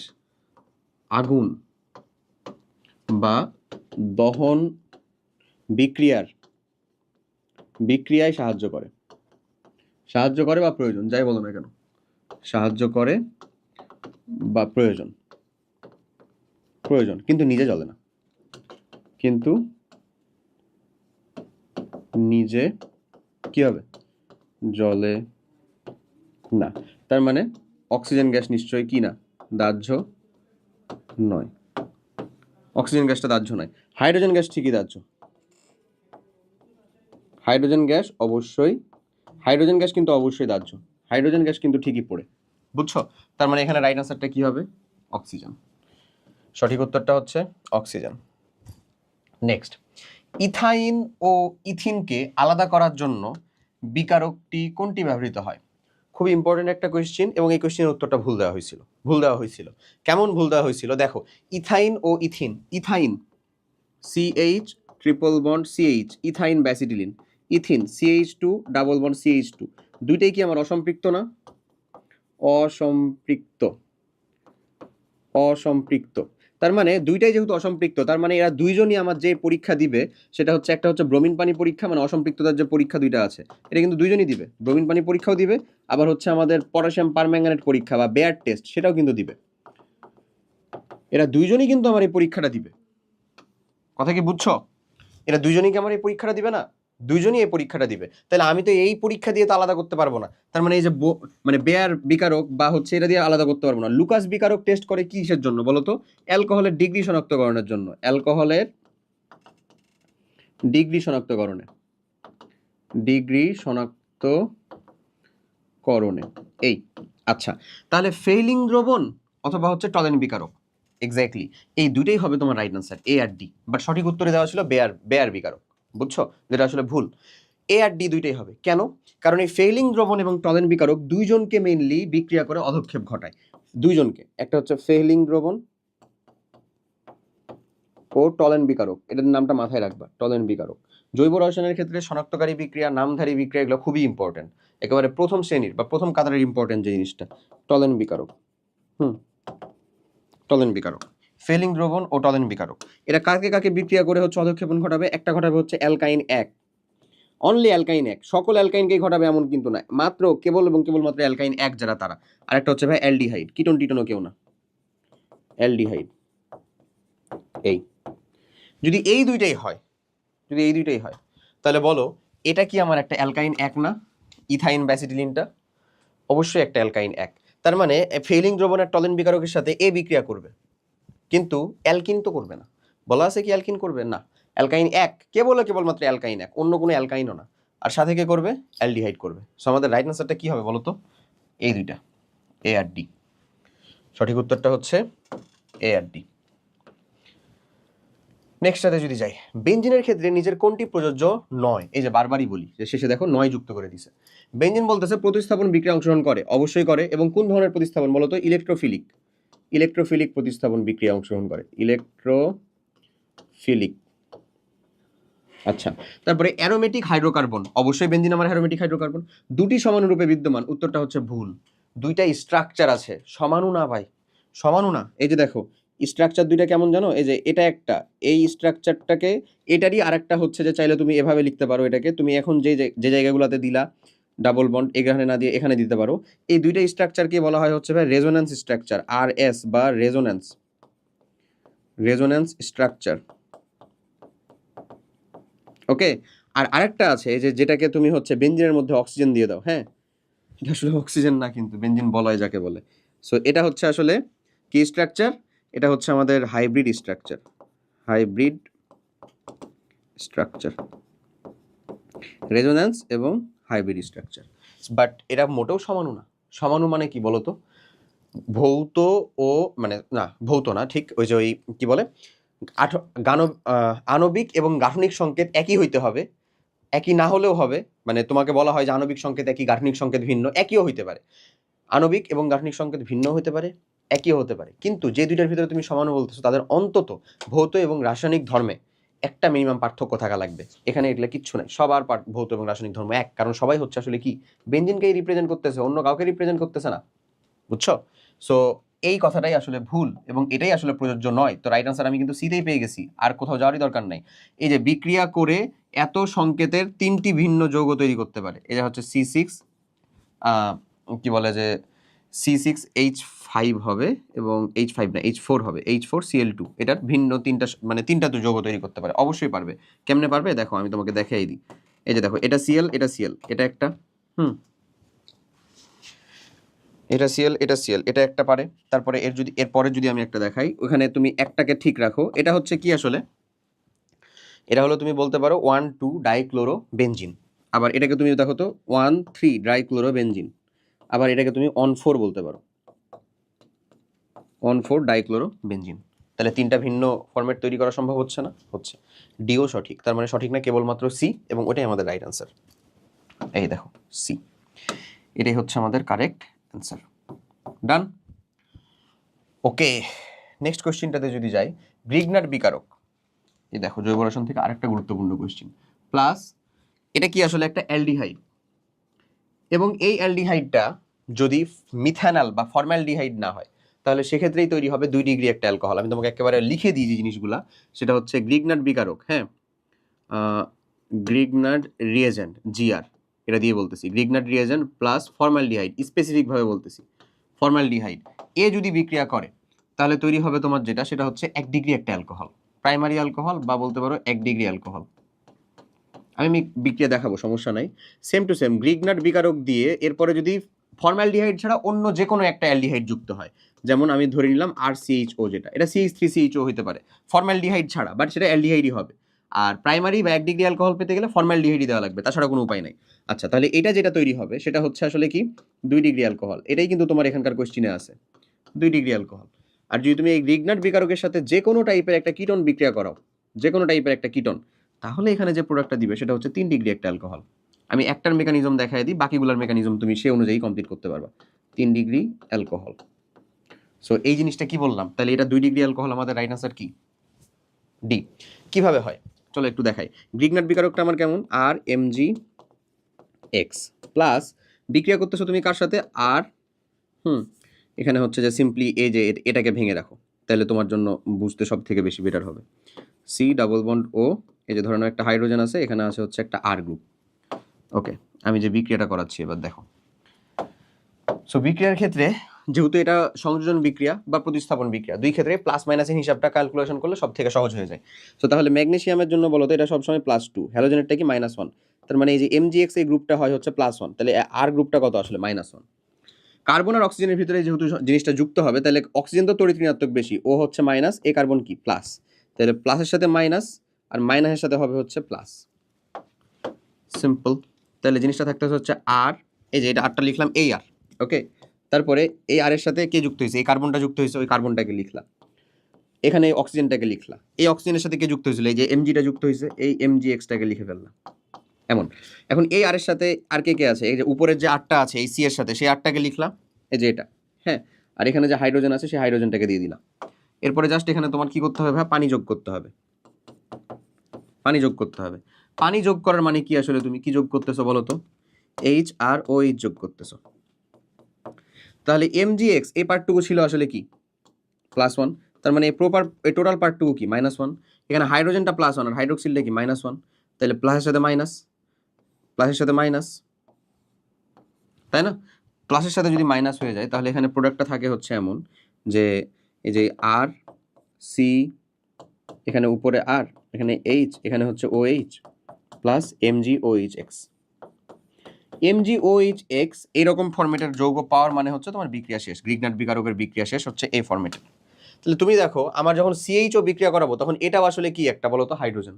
আগুন বা দহন বিক্রিয়ায় সাহায্য করে বা প্রয়োজন, যাই বলো না কেন, সাহায্য করে বা প্রয়োজন, কিন্তু নিজে জ্বলে না, কি হবে? জ্বলে না। তার মানে অক্সিজেন গ্যাস নিশ্চয়ই কি না? দাহ্য নয়। অক্সিজেন গ্যাসটা দাহ্য নয়। হাইড্রোজেন গ্যাস ঠিকই দাহ্য। হাইড্রোজেন গ্যাস কিন্তু অবশ্যই দাহ্য। হাইড্রোজেন গ্যাস কিন্তু ঠিকই পড়ে, বুঝছো? তার মানে এখানে রাইট আনসারটা কি হবে? অক্সিজেন। সঠিক উত্তরটা হচ্ছে অক্সিজেন। নেক্সট, ইথাইন ও ইথিনকে আলাদা করার জন্য বিকারকটি কোনটি ব্যবহৃত হয়? খুবই ইম্পর্টেন্ট একটা কোয়েশ্চেন, এবং এই কোয়েশ্চেনের উত্তরটা ভুল দেওয়া হয়েছিল। কেমন ভুল দেওয়া হয়েছিল দেখো, ইথাইন ও ethene, ethyne CH triple bond CH, ethyne ব্যাসিডিলিন, ethene CH2 double bond CH2, দুইটাই কি আমার অসম্পৃক্ত না? অসম্পৃক্ত, অসম্পৃক্ত। তার মানে দুইটাই যেহেতু অসম্পৃক্ত, তার মানে এরা দুইজনই আমার যে পরীক্ষা দিবে সেটা হচ্ছে, একটা হচ্ছে ব্রোমিন পানি পরীক্ষা, মানে অসম্পৃক্ততার যে পরীক্ষা দুইটা আছে এটা কিন্তু দুইজনই দিবে, ব্রোমিন পানি পরীক্ষাও দিবে, আবার হচ্ছে আমাদের পটাশিয়াম পারম্যাঙ্গানেট পরীক্ষা বা বেয়ার টেস্ট সেটাও কিন্তু দিবে। এরা দুইজনই কিন্তু আমার এই পরীক্ষাটা দিবে। কথা কি বুঝছো? এরা দুইজনই কি আমার এই পরীক্ষাটা দিবে না? দুইজনই এই পরীক্ষাটা দিবে। তাহলে আমি তো এই পরীক্ষা দিয়ে তো আলাদা করতে পারবো না। তার মানে এই যে মানে বেয়ার বিকারক বা হচ্ছে এটা দিয়ে আলাদা করতে পারবো না। লুকাস বিকারক টেস্ট করে কিসের জন্য বলো তো? অ্যালকোহলের ডিগ্রি শনাক্তকরণের জন্য। অ্যালকোহলের ডিগ্রি শনাক্তকরণে, ডিগ্রি শনাক্তকরণে এই। আচ্ছা, তাহলে ফেইলিং দ্রবণ অথবা হচ্ছে টলেন বিকারক, এক্স্যাক্টলি এই দুইটাই হবে তোমার রাইট আনসার, A আর D। বাট সঠিক উত্তরে দেওয়া ছিল বেয়ার বিকারক, বুঝছো? যেটা আসলে ভুল। A আর D দুইটাই হবে। কেন? কারণ এই ফেইলিং দ্রবণ এবং টলেন বিকারক দুইজনকে মেইনলি বিক্রিয়া করে অধক্ষেপ ঘটায়। দুইজনকে, একটা হচ্ছে ফেইলিং দ্রবণ ও টলেন বিকারক, এটার নামটা মাথায় রাখবা, টলেন বিকারক। জৈব রসায়নের ক্ষেত্রে শনাক্তকারী বিক্রিয়া, নামধারী বিক্রিয়া, এগুলো খুবই ইম্পর্টেন্ট, একেবারে প্রথম শ্রেণীর বা প্রথম কাতারের ইম্পর্টেন্ট যে জিনিসটা, টলেন বিকারক। টলেন বিকারক, ফেইলিং দ্রবণ ও টলেন বিকারক, এরা কাকে কাকে বিক্রিয়া করে হচ্ছে অধক্ষেপণ ঘটাবে? একটা ঘটাবে হচ্ছে অ্যালকাইন 1, অনলি অ্যালকাইন 1, সকল অ্যালকাইনকেই ঘটাবে এমন কিন্তু না, মাত্র কেবল এবং কেবলমাত্র অ্যালকাইন 1 যারা তারা। আর একটা হচ্ছে ভাই অ্যালডিহাইড, কিটোন টিটোনও কেউ না, অ্যালডিহাইড। এই যদি এই দুইটাই হয়, যদি এই দুইটাই হয়, তাহলে বলো এটা কি আমার একটা অ্যালকাইন 1 না? ইথাইন ব্যাসিডিলিনটা অবশ্যই একটা অ্যালকাইন 1। তার মানে ফেইলিং দ্রবণের টলেন বিকারকের সাথে এ বিক্রিয়া করবে, কিন্তু অ্যালকিন তো করবে না। বলা আছে কি অ্যালকিন করবে না? অ্যালকাইন 1 কেবলমাত্র অ্যালকাইন 1, অন্য কোনো অ্যালকাইনও না। আর সাথে কে করবে? অ্যালডিহাইড করবে। সো আমাদের রাইট আনসারটা কি হবে বলো তো? এই দুইটা, A আর D। সঠিক উত্তরটা হচ্ছে A আর D। নেক্সটটাতে যদি যাই, বেনজিনের ক্ষেত্রে নিজের কোনটি প্রযোজ্য নয়? এই যে বারবারই বলি যে শেষে দেখো নয় যুক্ত করে দিছে। বেনজিন বলতেছে প্রতিস্থাপন বিক্রিয়া অংশগ্রহণ করে, অবশ্যই করে, এবং কোন ধরনের প্রতিস্থাপন বলো তো? ইলেকট্রোফিলিক, ইলেকট্রোফিলিক প্রতিস্থাপন বিক্রিয়া অংশগ্রহণ করে, ইলেকট্রোফিলিক। আচ্ছা, তারপরে অ্যারোমেটিক হাইড্রোকার্বন, অবশ্যই বেনজিন আমার অ্যারোমেটিক হাইড্রোকার্বন। দুটি সমানুরূপে বিদ্যমান, উত্তরটা হচ্ছে ভুল। দুইটাই স্ট্রাকচার আছে, সমানু না ভাই, সমানু না। এই যে দেখো স্ট্রাকচার দুইটা কেমন জানো? এই যে এটা একটা, এই স্ট্রাকচারটাকে এটারই আরেকটা হচ্ছে যে চাইলে তুমি এভাবে লিখতে পারো এটাকে, তুমি এখন যে জায়গাগুলোতে দিলা ডাবল বন্ড এখানে না দিয়ে এখানে দিতে পারো। এই দুইটা স্ট্রাকচারকে বলা হয় হচ্ছে ভাই রেজোন্যান্স স্ট্রাকচার, RS বা রেজোন্যান্স স্ট্রাকচার। ওকে, আর আরেকটা আছে এই যে যেটাকে তুমি হচ্ছে বেনজিনের মধ্যে অক্সিজেন দিয়ে দাও, হ্যাঁ, এটা আসলে অক্সিজেন না কিন্তু বেনজিন বলয় যাকে বলে। সো এটা হচ্ছে আসলে কি স্ট্রাকচার? এটা হচ্ছে আমাদের hybrid structure, hybrid structure, resonance এবং হাইব্রিড স্ট্রাকচার। বাট এটা মোটেও সমানু না। সমানু মানে কি বলতো? ভৌত ও মানে না, ভৌত না ঠিক, ওই যে ওই কি বলে আণবিক এবং গাঠনিক সংকেত একই হইতে হবে, একই না হলেও হবে। মানে তোমাকে বলা হয় যে আণবিক সংকেত একই, গাঠনিক সংকেত ভিন্ন, একইও হইতে পারে। আণবিক এবং গাঠনিক সংকেত ভিন্ন হতে পারে, একইও হতে পারে, কিন্তু যে দুইটার ভিতরে তুমি সমান বলতেছো তাদের অন্তত ভৌত এবং রাসায়নিক ধর্মে একটা মিনিমাম পার্থক্য থাকা লাগবে। এখানে এগুলো কিচ্ছু নাই, সবার ভৌত এবং রাসায়নিক ধর্ম এক, কারণ সবাই হচ্ছে আসলে কি বেনজিনকেই রিপ্রেজেন্ট করতেছে, অন্য কাউকে রিপ্রেজেন্ট করতেছে না, বুঝছো? সো এই কথাটাই আসলে ভুল এবং এটাই আসলে প্রযোজ্য নয়। তো রাইট আনসার আমি কিন্তু সিতেই পেয়ে গেছি, আর কোথাও যাওয়ারই দরকার নাই। এই যে বিক্রিয়া করে এত সংকেতের 3টি ভিন্ন যৌগ তৈরি করতে পারে, এটা হচ্ছে C6 কি বলে যে C6H5 হবে, এবং H5 না H4 হবে, H4Cl2, এটার ভিন্ন তিনটা তো যৌগ তৈরি করতে পারে, অবশ্যই পারবে। কেমনে পারবে দেখো, আমি তোমাকে দেখাই দিই। এই যে দেখো এটা Cl, এটা Cl, এটা একটা, এটা Cl, এটা Cl, এটা একটা পারে। তারপরে এরপরে যদি আমি একটা দেখাই, ওখানে তুমি একটাকে ঠিক রাখো, এটা হচ্ছে কি আসলে, এটা হলো তুমি বলতে পারো 1,2 ডাইক্লোরো বেনজিন। আবার এটাকে তুমি দেখো তো 1,3 ডাইক্লোরো বেনজিন। আবার এটাকে তুমি 1,4 বলতে পারো, 1,4 ডাইক্লোরো বেনজিন। তাহলে 3টা ভিন্ন ফরম্যাট তৈরি করা সম্ভব হচ্ছে না? হচ্ছে। ডিও সঠিক, তার মানে সঠিক না কেবলমাত্র সি, এবং ওটাই আমাদের রাইট আনসার। এই দেখো সি। এটাই হচ্ছে আমাদের কারেক্ট অ্যান্সার। ডান। ওকে, নেক্সট কোশ্চেনটাতে যদি যাই, গ্রিগনার বিকারক। এই দেখো জৈব রসায়ন থেকে আরেকটা গুরুত্বপূর্ণ কোশ্চেন। প্লাস এটা কি আসলে একটা অ্যালডিহাইড, এবং এই অ্যালডিহাইডটা যদি মিথানল বা ফর্মালডিহাইড না হয় তাহলে সেক্ষেত্রেই তৈরি হবে 2 ডিগ্রি একটা অ্যালকোহল। আমি তোমাকে একেবারে লিখে দিই যে জিনিসগুলা, সেটা হচ্ছে গ্রিগনার বিকারক, হ্যাঁ, গ্রিগনার রিয়েজেন্ট জিআর, এটা দিয়ে বলতেছি গ্রিগনার রিয়েজেন্ট প্লাস ফর্মালডিহাইড, স্পেসিফিকভাবে বলতেছি ফর্মালডিহাইড, এ যদি বিক্রিয়া করে তাহলে তৈরি হবে তোমার যেটা, সেটা হচ্ছে 1 ডিগ্রি একটা অ্যালকোহল, প্রাইমারি অ্যালকোহল বা বলতে পারো 1 ডিগ্রি অ্যালকোহল। আমি বিক্রিয়া দেখাবো, সমস্যা নাই। সেম টু সেম গ্রিগনার বিকারক দিয়ে এরপরে যদি ফর্মালডিহাইড ছাড়া অন্য যে কোনো একটা অ্যালডিহাইড যুক্ত হয়, যেমন আমি ধরে নিলাম RCHO, যেটা এটা CH3CHO হতে পারে ফর্মালডিহাইড ছাড়া, বাট সেটা অ্যালডিহাইডই হবে। আর প্রাইমারি বা 1 ডিগ্রি অ্যালকোহল পেতে গেলে ফর্মালডিহাইডই দেওয়া লাগবে, তাছাড়া কোনো উপায় নাই। আচ্ছা, তাহলে এটা যেটা তৈরি হবে সেটা হচ্ছে আসলে কি 2 ডিগ্রি অ্যালকোহল, এটাই কিন্তু তোমার এখানকার কোশ্চিনে আছে 2 ডিগ্রি অ্যালকোহল। আর যদি তুমি এই গ্রিগনার বিকারকের সাথে যে কোনো টাইপের একটা কিটোন বিক্রিয়া করাও, যে কোনো টাইপের একটা কিটোন, তাহলে এখানে যে প্রোডাক্টটা দিবে সেটা হচ্ছে 3 ডিগ্রি একটা অ্যালকোহল। আমি একটার মেকানিজম দেখাই দিই, বাকিগুলোর মেকানিজম তুমি সেই অনুযায়ী কমপ্লিট করতে পারবা। 3 ডিগ্রি অ্যালকোহল। সো এই জিনিসটা কি বললাম, তাহলে এটা 2 ডিগ্রি অ্যালকোহল, আমাদের রাইট আনসার কি ডি। কিভাবে হয় চলো একটু দেখাই। গ্রিগনার বিকারকটা আমার কেমন, RMgX প্লাস বিক্রিয়া করতেছো তুমি কার সাথে, আর এখানে হচ্ছে যে সিম্পলি এই যে এটাকে ভেঙে রাখো, তাহলে তোমার জন্য বুঝতে সব থেকে বেশি বেটার হবে। C ডাবল বন্ড O, এই যে ধরনের একটা হাইড্রোজেন আছে, এখানে আছে হচ্ছে একটা R গ্রুপ। ওকে, আমি যে বিক্রিয়াটা করাচ্ছি এবার দেখো। সো বিক্রিয়ার ক্ষেত্রে যেহেতু এটা সংযোজন বিক্রিয়া বা প্রতিস্থাপন বিক্রিয়া, দুই ক্ষেত্রে প্লাস মাইনাসের হিসাবটা ক্যালকুলেশন করলে সব থেকে সহজ হয়ে যায়। সো তাহলে ম্যাগনেসিয়ামের জন্য বলো তো এটা সবসময় +2, হ্যালোজেনেরটা কি -1, তার মানে এই যে MgX এই গ্রুপটা হয় হচ্ছে +1, তাহলে R গ্রুপটা কত আসলে -1। কার্বন আর অক্সিজেনের ভিতরে যেহেতু জিনিসটা যুক্ত হবে, তাহলে অক্সিজেন তো তড়িৎ ঋণাত্মক বেশি, ও হচ্ছে মাইনাস, এ কার্বন কি প্লাস, তাহলে প্লাসের সাথে মাইনাস আর মাইনাসের সাথে হবে হচ্ছে প্লাস, সিম্পল। তাহলে জিনিসটা থাকতে হচ্ছে আর, এই যে এটা আরটা লিখলাম এই আর, ওকে। তারপরে এই আর এর সাথে কে যুক্ত হয়েছে, এই কার্বনটা যুক্ত হয়েছে, ওই কার্বনটাকে লিখলাম, এখানে অক্সিজেনটাকে লিখলাম, এই অক্সিজেনের সাথে কে যুক্ত হয়েছিল, এই যে এমজিটা যুক্ত হয়েছে, এই MgXটাকে লিখে ফেললাম এমন। এখন এই আর এর সাথে আর কে কে আছে, এই যে উপরের যে আরটা আছে এই সি এর সাথে, সেই আরটাকে লিখলাম, এই যে এটা, হ্যাঁ। আর এখানে যে হাইড্রোজেন আছে সেই হাইড্রোজেনটাকে দিয়ে দিলাম। এরপরে জাস্ট এখানে তোমার কি করতে হবে ভাই, পানি যোগ করতে হবে, পানি যোগ করতে হবে। পানি যোগ করার মানে কি আসলে, তুমি কি যোগ করতেছো বলো তো, H আর OH যোগ করতেছো। তাহলে MgX এই পার্টটুকু ছিল আসলে কি +1, তার মানে এই টোটাল পার্টটুকু কি -1। এখানে হাইড্রোজেনটা +1 আর হাইড্রোক্সিলটা কি -1, তাহলে প্লাসের সাথে মাইনাস, প্লাসের সাথে মাইনাস, তাই না? প্লাসের সাথে যদি মাইনাস হয়ে যায় তাহলে এখানে প্রোডাক্টটা থাকে হচ্ছে এমন যে এই যে আর সি, এখানে উপরে আর, এখানে এইচ, এখানে হচ্ছে OH প্লাস MgOH এইরকম ফরম্যাটের যৌগ পাওয়ার মানে হচ্ছে তোমার বিক্রিয়া শেষ, গ্রিগনার বিকারকের বিক্রিয়া শেষ হচ্ছে এই ফরম্যাটে। তাহলে তুমি দেখো আমার যখন CHO বিক্রিয়া করাবো তখন এটাও আসলে কি একটা বলো তো, হাইড্রোজেন।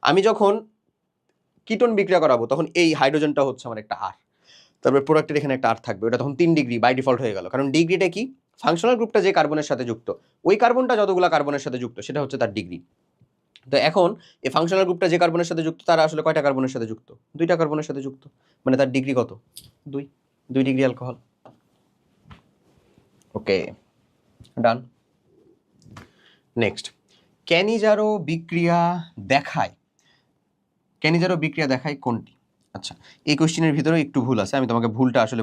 আমি যখন কিটোন বিক্রিয়া করাবো তখন এই হাইড্রোজেনটা হচ্ছে আমার একটা আর, তারপরে প্রোডাক্টের এখানে একটা আর থাকবে, ওটা তখন 3 ডিগ্রি বাই ডিফল্ট হয়ে গেল, কারণ ডিগ্রিটা কি, ফাংশনাল গ্রুপটা যে কার্বনের সাথে যুক্ত, ওই কার্বনটা যতগুলো কার্বনের সাথে যুক্ত সেটা হচ্ছে তার ডিগ্রি। তো এখন এই ফাংশনাল গ্রুপটা যে কার্বনের সাথে যুক্ত তারা আসলে কয়টা কার্বনের সাথে যুক্ত, 2টা কার্বনের সাথে যুক্ত, মানে তার ডিগ্রি কত, 2 ডিগ্রি অ্যালকোহল। ওকে, ডান। নেক্সট, ক্যানিজারো বিক্রিয়া দেখায়, ক্যানিজারো বিক্রিয়া দেখায় কোনটি? আচ্ছা, এই কোশ্চেনের ভিতরেও একটু ভুল আছে, আমি তোমাকে ভুলটা আসলে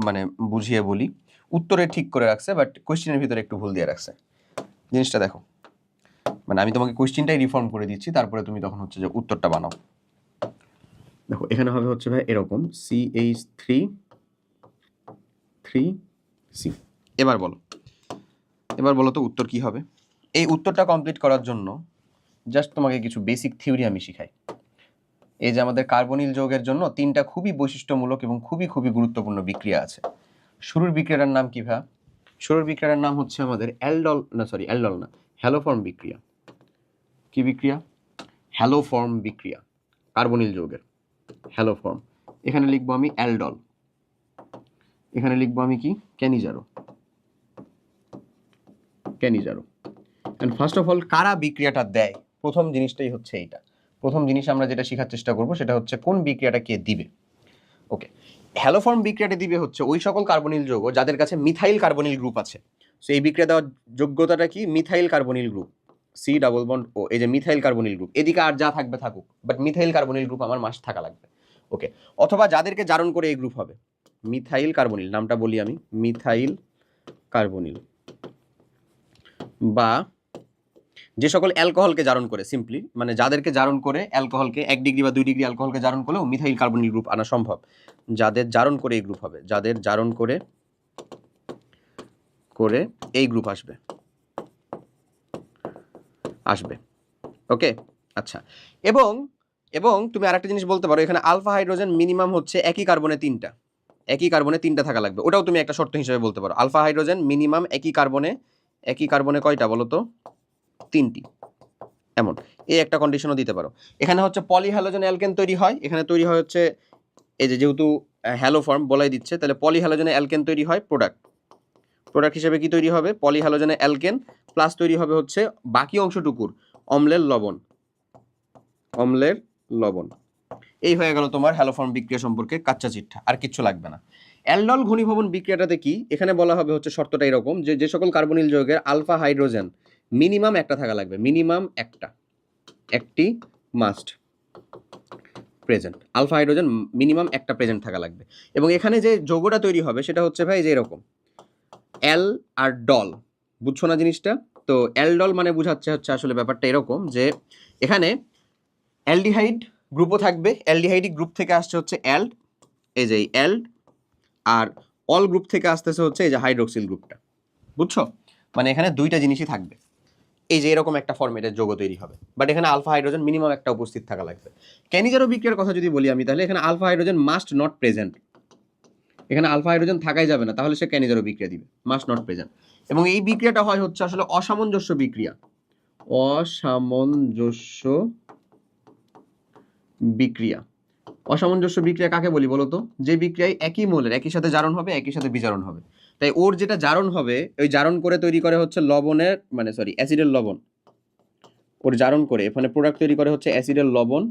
মানে বুঝিয়ে বলি। উত্তরে ঠিক করে রাখছে বাট কোশ্চেনের ভিতরে একটু ভুল দিয়ে রাখছে। জিনিসটা দেখো, মানে আমি তোমাকে কোশ্চেনটাই রিফর্ম করে দিচ্ছি, তারপরে তুমি তখন হচ্ছে যে উত্তরটা বানাও। দেখো এখানে হবে হচ্ছে ভাই এরকম CH3 এবার বলো তো উত্তর কি হবে। এই উত্তরটা কমপ্লিট করার জন্য জাস্ট তোমাকে কিছু বেসিক থিওরি আমি শিখাই। এই যে আমাদের কার্বনিল যৌগের জন্য 3টা খুবই বৈশিষ্ট্যমূলক এবং খুবই গুরুত্বপূর্ণ বিক্রিয়া আছে। শুরুর বিক্রিয়াটার নাম কি ভাই? শুরুর বিক্রিয়াটার নাম হচ্ছে আমাদের অ্যালডল না, হ্যালোফর্ম বিক্রিয়া। কি বিক্রিয়া? হ্যালোফর্ম বিক্রিয়া, কার্বনিল যৌগের হ্যালোফর্ম। এখানে লিখবো আমি অ্যালডল, এখানে লিখবো আমি কি Cannizzaro. And first of all কারা বিক্রিয়াটা দেয়, প্রথম জিনিসটাই হচ্ছে এইটা। প্রথম জিনিস আমরা যেটা শেখার চেষ্টা করব সেটা হচ্ছে কোন বিক্রিয়াটা কে দিবে। ওকে, হ্যালোফর্ম বিক্রিয়াটা দিবে হচ্ছে ওই সকল কার্বনিল যৌগ যাদের কাছে মিথাইল কার্বনিল গ্রুপ আছে। সো এই বিক্রিয়া দেওয়ার যোগ্যতাটা কি? Methyl carbonyl group, C double bond O, এই যে মিথাইল কার্বনিল গ্রুপ, এদিকে আর যা থাকবে থাকুক, বাট মিথাইল কার্বনিল গ্রুপ আমার মাস্ট থাকা লাগবে। ওকে, অথবা যাদেরকে জারণ করে এই গ্রুপ হবে মিথাইল কার্বনিল, নামটা বলি আমি, মিথাইল কার্বনিল, বা যে সকল অ্যালকোহলকে জারণ করে, সিম্পলি মানে যাদেরকে জারণ করে অ্যালকোহলকে 1 ডিগ্রি বা 2 ডিগ্রি অ্যালকোহলকে জারণ করলেও মিথাইল কার্বনিল গ্রুপ আনা সম্ভব, যাদের জারণ করে এই গ্রুপ হবে, যাদের জারণ করে এই গ্রুপ আসবে। ওকে, আচ্ছা। এবং এবং তুমি আরেকটা জিনিস বলতে পারো, এখানে আলফা হাইড্রোজেন মিনিমাম হচ্ছে একই কার্বনে তিনটা থাকা লাগবে, ওটাও তুমি একটা শর্ত হিসেবে বলতে পারো। আলফা হাইড্রোজেন মিনিমাম একই কার্বনে কয়টা বলো তো? 3টি, এমন এই একটা কন্ডিশনও দিতে পারো। এখানে হচ্ছে পলিহ্যালোজেন অ্যালকেন তৈরি হয়, এখানে তৈরি হয় হচ্ছে এই যে, যেহেতু হ্যালো ফর্ম বলাই দিচ্ছে, তাহলে পলিহ্যালোজেনে অ্যালকেন তৈরি হয়, প্রোডাক্ট হিসেবে কি তৈরি হবে? পলিহ্যালোজেনে অ্যালকেন প্লাস তৈরি হবে হচ্ছে বাকি অংশটুকুর অম্লের লবণ। এই হয়ে গেল তোমার হ্যালোফর্ম বিক্রিয়া সম্পর্কে কাচ্চা চিট্ঠা, আর কিচ্ছু লাগবে না। অ্যালডল ঘনীভবন বিক্রিয়াটাতে কি? এখানে বলা হবে হচ্ছে শর্তটা এরকম যে, যে সকল কার্বনিল যৌগের আলফা হাইড্রোজেন মিনিমাম একটা থাকা লাগবে, মিনিমাম একটি must present, alpha hydrogen minimum একটা প্রেজেন্ট থাকা লাগবে। এবং এখানে যে যৌগটা তৈরি হবে সেটা হচ্ছে ভাই যে এরকম অ্যাল আর ডল, বুঝছো না জিনিসটা? তো অ্যালডল মানে বুঝাচ্ছে হচ্ছে আসলে ব্যাপারটা এরকম যে এখানে অ্যালডিহাইড গ্রুপও থাকবে, অ্যালডিহাইড গ্রুপ থেকে আসছে হচ্ছে অ্যাল্ড, এই যে অ্যাল্ড, আর অল গ্রুপ থেকে আসতেছে হচ্ছে এই যে হাইড্রোক্সিল গ্রুপটা, বুঝছো? মানে এখানে দুইটা জিনিসই থাকবে, এই যে এরকম একটা ফরম্যাটের যৌগ তৈরি হবে, বাট এখানে আলফা হাইড্রোজেন মিনিমাম একটা উপস্থিত থাকা লাগবে। ক্যানিজারো বিক্রিয়ার কথা যদি বলি আমি, তাহলে এখানে alpha hydrogen must not present, এখানে আলফা হাইড্রোজেন থাকাই যাবে না, তাহলে সে ক্যানিজারো বিক্রিয়া দিবে, মাস্ট নট প্রেজেন্ট। এবং এই বিক্রিয়াটা হয় হচ্ছে আসলে অসামঞ্জস্য বিক্রিয়া, অসামঞ্জস্য বিক্রিয়া কাকে বলি বলতো? যে বিক্রিয়ায় একই মোলের একই সাথে জারণ হবে, একই সাথে বিজারণ হবে। তাই ওর যেটা জারণ হবে, ওই জারণ করে তৈরি করে হচ্ছে লবণের, মানে সরি অ্যাসিডের লবণ, ওর জারণ করে এখানে প্রোডাক্ট তৈরি করে হচ্ছে অ্যাসিডের লবণ,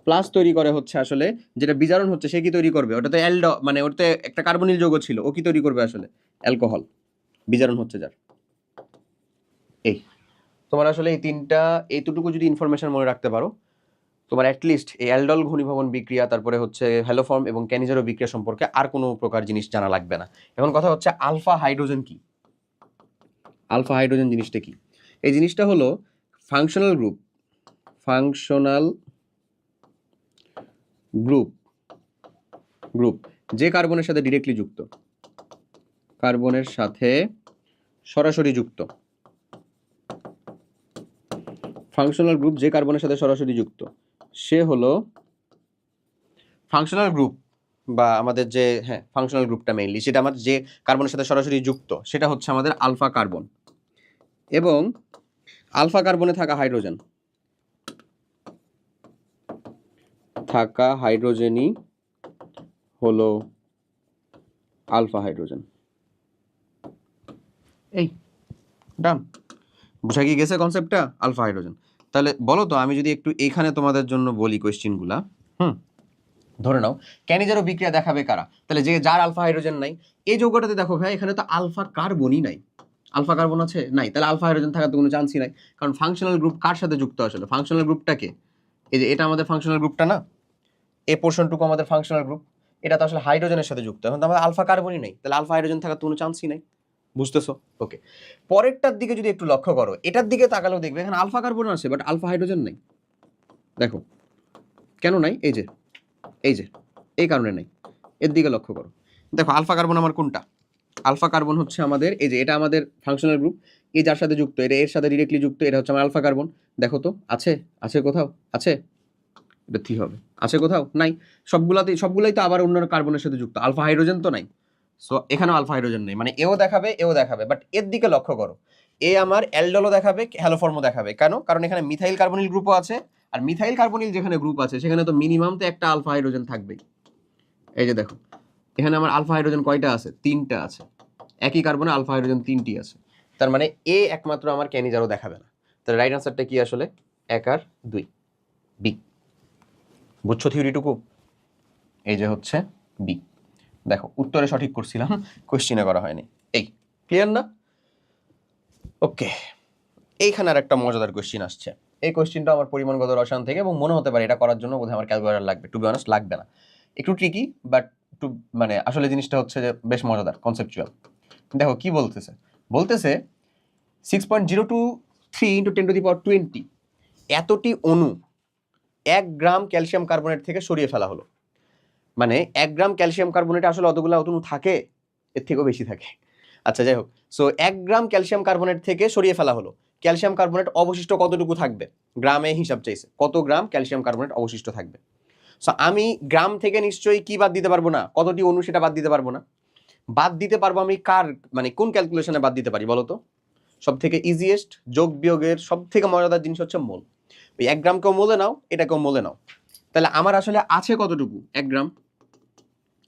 প্লাস তৈরি করে হচ্ছে আসলে যেটা বিজারণ হচ্ছে সে কি তৈরি করবে? ওটা তো মানে ওর তো একটা কার্বনিল যৌগ ছিল, ও কি তৈরি করবে আসলে? অ্যালকোহল, বিজারণ হচ্ছে যার। এই তোমার আসলে এইটুকু যদি ইনফরমেশন মনে রাখতে পারো, তোমার অ্যাটলিস্ট এই অ্যালডল ঘনীভবন বিক্রিয়া, তারপরে হচ্ছে হ্যালোফর্ম এবং ক্যানিজারো বিক্রিয়া সম্পর্কে আর কোনো প্রকার জিনিস জানা লাগবে না। এখন কথা হচ্ছে আলফা হাইড্রোজেন কি? আলফা হাইড্রোজেন জিনিসটা কি? এই জিনিসটা হলো ফাংশনাল গ্রুপ যে কার্বনের সাথে ডিরেক্টলি যুক্ত, কার্বনের সাথে সরাসরি যুক্ত, ফাংশনাল গ্রুপ যে কার্বনের সাথে সরাসরি যুক্ত, সে হলো ফাংশনাল গ্রুপ, বা আমাদের যে ফাংশনাল গ্রুপটা মেইনলি সেটা আমাদের যে কার্বনের সাথে সরাসরি যুক্ত সেটা হচ্ছে আমাদের আলফা কার্বন। এবং আলফা কার্বনে থাকা হাইড্রোজেনই হলো আলফা হাইড্রোজেন। এই ডান, বুঝা কি গেছে কনসেপ্টটা? Alpha hydrogen. তাহলে বলো তো, আমি যদি একটু এইখানে তোমাদের জন্য বলি কোয়েশ্চেনগুলা, ধরে নাও ক্যানিজারো বিক্রিয়া দেখাবে কারা? তাহলে যে যার আলফা হাইড্রোজেন নাই, এই যৌগটাতে দেখো ভাই এখানে তো আলফা কার্বনই নাই, আলফা কার্বন আছে নাই, তাহলে আলফা হাইড্রোজেন থাকার তো কোনো চান্সই নাই। কারণ ফাংশনাল গ্রুপ কার সাথে যুক্ত আসলে? ফাংশনাল গ্রুপটাকে, এই যে এটা আমাদের ফাংশনাল গ্রুপটা না, এই পোর্শনটুকু আমাদের ফাংশনাল গ্রুপ, এটা তো আসলে হাইড্রোজেনের সাথে যুক্ত, এখন তো আমাদের আলফা কার্বনই নেই, তাহলে আলফা হাইড্রোজেন থাকার তো কোনো চান্সই নাই, বুঝতেছো? ওকে, পরেরটার দিকে যদি একটু লক্ষ্য করো, এটার দিকে তাকালেও দেখবে এখানে আলফা কার্বন আছে বাট আলফা হাইড্রোজেন নাই। দেখো কেন নাই? এই যে এই কারণে নাই, এর দিকে লক্ষ্য করো। দেখো আলফা কার্বন আমার কোনটা? আলফা কার্বন হচ্ছে আমাদের এই যে, এটা আমাদের ফাংশনাল গ্রুপ, এই যার সাথে যুক্ত, এটা এর সাথে ডিরেক্টলি যুক্ত, এটা হচ্ছে আমার আলফা কার্বন। দেখো তো আছে কোথাও? আছে? এটা কি হবে? আছে কোথাও? নাই। সবগুলাই তো আবার অন্য কার্বনের সাথে যুক্ত, আলফা হাইড্রোজেন তো নাই। সো এখানেও আলফা হাইড্রোজেন নেই, মানে এও দেখাবে, বাট এর দিকে লক্ষ্য করো, এ আমার অ্যালডোলও দেখাবে, হ্যালোফর্মও দেখাবে। কেন? কারণ এখানে মিথাইল কার্বনিল গ্রুপও আছে, আর মিথাইল কার্বনিল যেখানে গ্রুপ আছে সেখানে তো মিনিমাম তো একটা আলফা হাইড্রোজেন থাকবেই। এই যে দেখো এখানে আমার আলফা হাইড্রোজেন কয়টা আছে? 3টা আছে, একই কার্বনে আলফা হাইড্রোজেন 3টি আছে। তার মানে এ একমাত্র আমার ক্যানিজারও দেখাবে না। তাহলে রাইট আনসারটা কি আসলে? 1 আর 2, বি। বুঝছো থিওরিটুকু? এই যে হচ্ছে বি। দেখো উত্তরে সঠিক করছিলাম, কোশ্চিনে করা হয়নি। এই ক্লিয়ার না? ওকে, এইখানে আর একটা মজাদার কোশ্চিন আসছে। এই কোশ্চিনটা আমার পরিমাণগত রসায়ন থেকে, এবং মনে হতে পারে এটা করার জন্য বোধহয় আমার ক্যালকুলেটর লাগবে। টু বি অনেস্ট লাগবে না, একটু ট্রিকি, বাট টু মানে আসলে জিনিসটা হচ্ছে যে বেশ মজাদার, কনসেপচুয়াল। দেখো কি বলতেছে, বলতেছে 6.023 × 10⁻20 এতটি অণু 1 গ্রাম ক্যালসিয়াম কার্বনেট থেকে সরিয়ে ফেলা হলো। মানে 1 গ্রাম ক্যালসিয়াম কার্বনেটে আসলে অতগুলো অণু থাকে, এর থেকেও বেশি থাকে। আচ্ছা যাই হোক, সো 1 গ্রাম ক্যালসিয়াম কার্বনেট থেকে সরিয়ে ফেলা হলো। ক্যালসিয়াম কার্বনেট অবশিষ্ট কতটুকু থাকবে? গ্রামে হিসাব চাইছে, কত গ্রাম ক্যালসিয়াম কার্বনেট অবশিষ্ট থাকবে। সো আমি গ্রাম থেকে নিশ্চয়ই কি বাদ দিতে পারবো না, কতটি অণু সেটা বাদ দিতে পারবো না। বাদ দিতে পারবো আমি কার, মানে কোন ক্যালকুলেশনে বাদ দিতে পারি বলো তো? সব থেকে ইজিয়েস্ট, যোগ বিয়োগের সব থেকে মজাদার জিনিস হচ্ছে মোল। ওই 1 গ্রামকেও মোলে নাও, এটাকেও মোলে নাও। তাহলে আমার আসলে আছে কতটুকু? 1 গ্রাম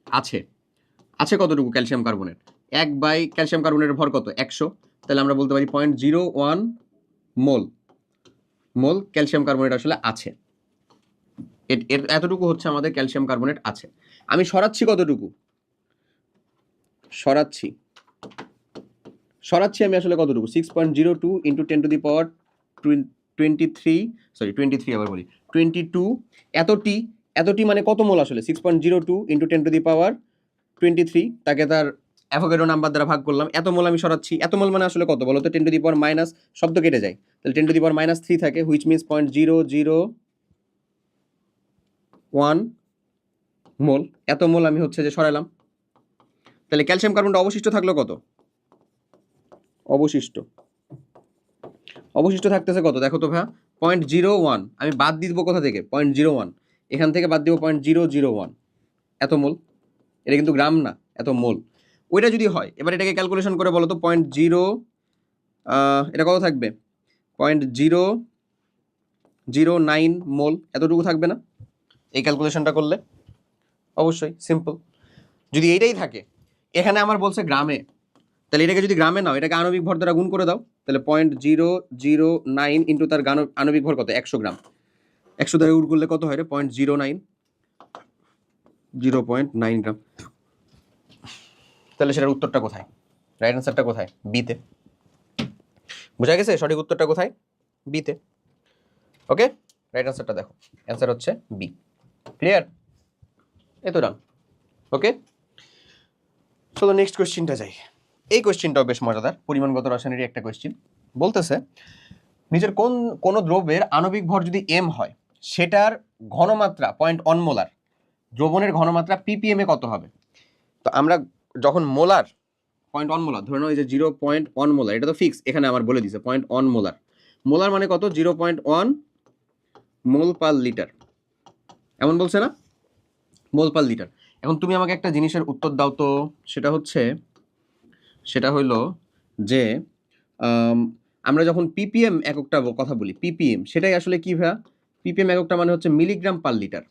আছে কতটুকু ক্যালসিয়াম কার্বনেট? 1 বাই ক্যালসিয়াম কার্বনেটের ভর কত? 100। তাহলে আমরা বলতে পারি 0.01 মোল ক্যালসিয়াম কার্বনেট আসলে আছে। এতটুকু হচ্ছে আমাদের ক্যালসিয়াম কার্বনেট আছে। আমি সরাচ্ছি কতটুকু? সরাচ্ছি আমি আসলে কতটুকু? 6.02 × 10⁻23 আবার বলি 22। এতটি মানে কত মোল আসলে? 6.02 × 10⁻23, তাকে তার অ্যাভোগাড্রো নাম্বার দ্বারা ভাগ করলাম। এত মোল আমি সরাচ্ছি। এত মোল মানে আসলে কত বলো তো? 10⁻⁻, শব্দ কেটে যায়, তাহলে 10⁻³ থাকে, হুইচ মিনস 0.001 মোল। এত মোল আমি হচ্ছে যে সরালাম। তাহলে ক্যালসিয়াম কার্বনটা অবশিষ্ট থাকলো কত? অবশিষ্ট থাকতেছে কত দেখো তো ভাইয়া? 0.01। আমি বাদ দিব কোথা থেকে? 0.01। এখান থেকে বাদ দিব 0.001। এত মোল। এটা কিন্তু গ্রাম না, এত মোল। ওইটা যদি হয়, এবার এটাকে ক্যালকুলেশন করে বলো তো। 0.0 এটা কত থাকবে? 0.009 মোল। এতটুকু থাকবে না এই ক্যালকুলেশনটা করলে? অবশ্যই সিম্পল। যদি এইটাই থাকে, এখানে আমার বলছে গ্রামে, তাহলে এটাকে যদি গ্রামে নাও, এটাকে আণবিক ভর দ্বারা গুণ করে দাও। তাহলে 0.009 ইন্টু তার আণবিক ভর কত? 100 গ্রাম। 100 দ্বারা গুণ করলে কত হয় রে? 0.09 গ্রাম। তাহলে সেটার উত্তরটা কোথায়? রাইট অ্যান্সারটা কোথায়? বিতে। বোঝা গেছে সঠিক উত্তরটা কোথায়? বিতে। ওকে, রাইট অ্যান্সারটা দেখো, অ্যান্সার হচ্ছে বি। ক্লিয়ার? এই তো ডান। ওকে, চলো নেক্সট কোয়েশ্চেনটা যাই। এই কোয়েশ্চেনটাও বেশ মজাদার, পরিমাণগত রসায়নেরই একটা কোয়েশ্চেন। বলতেছে নিচের কোন দ্রব্যের আণবিক ভর যদি m হয়, সেটার ঘনমাত্রা 0.1 মোলার, দ্রবণের ঘনমাত্রা ppm এ কত হবে? তো আমরা যখন মোলার 0.1 মোলার ধরে নাও, এই যে 0.1 মোলার, এটা তো ফিক্স, এখানে আমার বলে দিছে 0.1 মোলার। মোলার মানে কত? 0.1 মোল পার লিটার, এমন বলছে না? মোল পার লিটার। এখন তুমি আমাকে একটা জিনিসের উত্তর দাও তো, সেটা হইলো যে আমরা যখন ppm এককটা কথা বলি, ppm সেটাই আসলে কি ভাইয়া? ppm এককটা মানে হচ্ছে মিলিগ্রাম পার লিটার।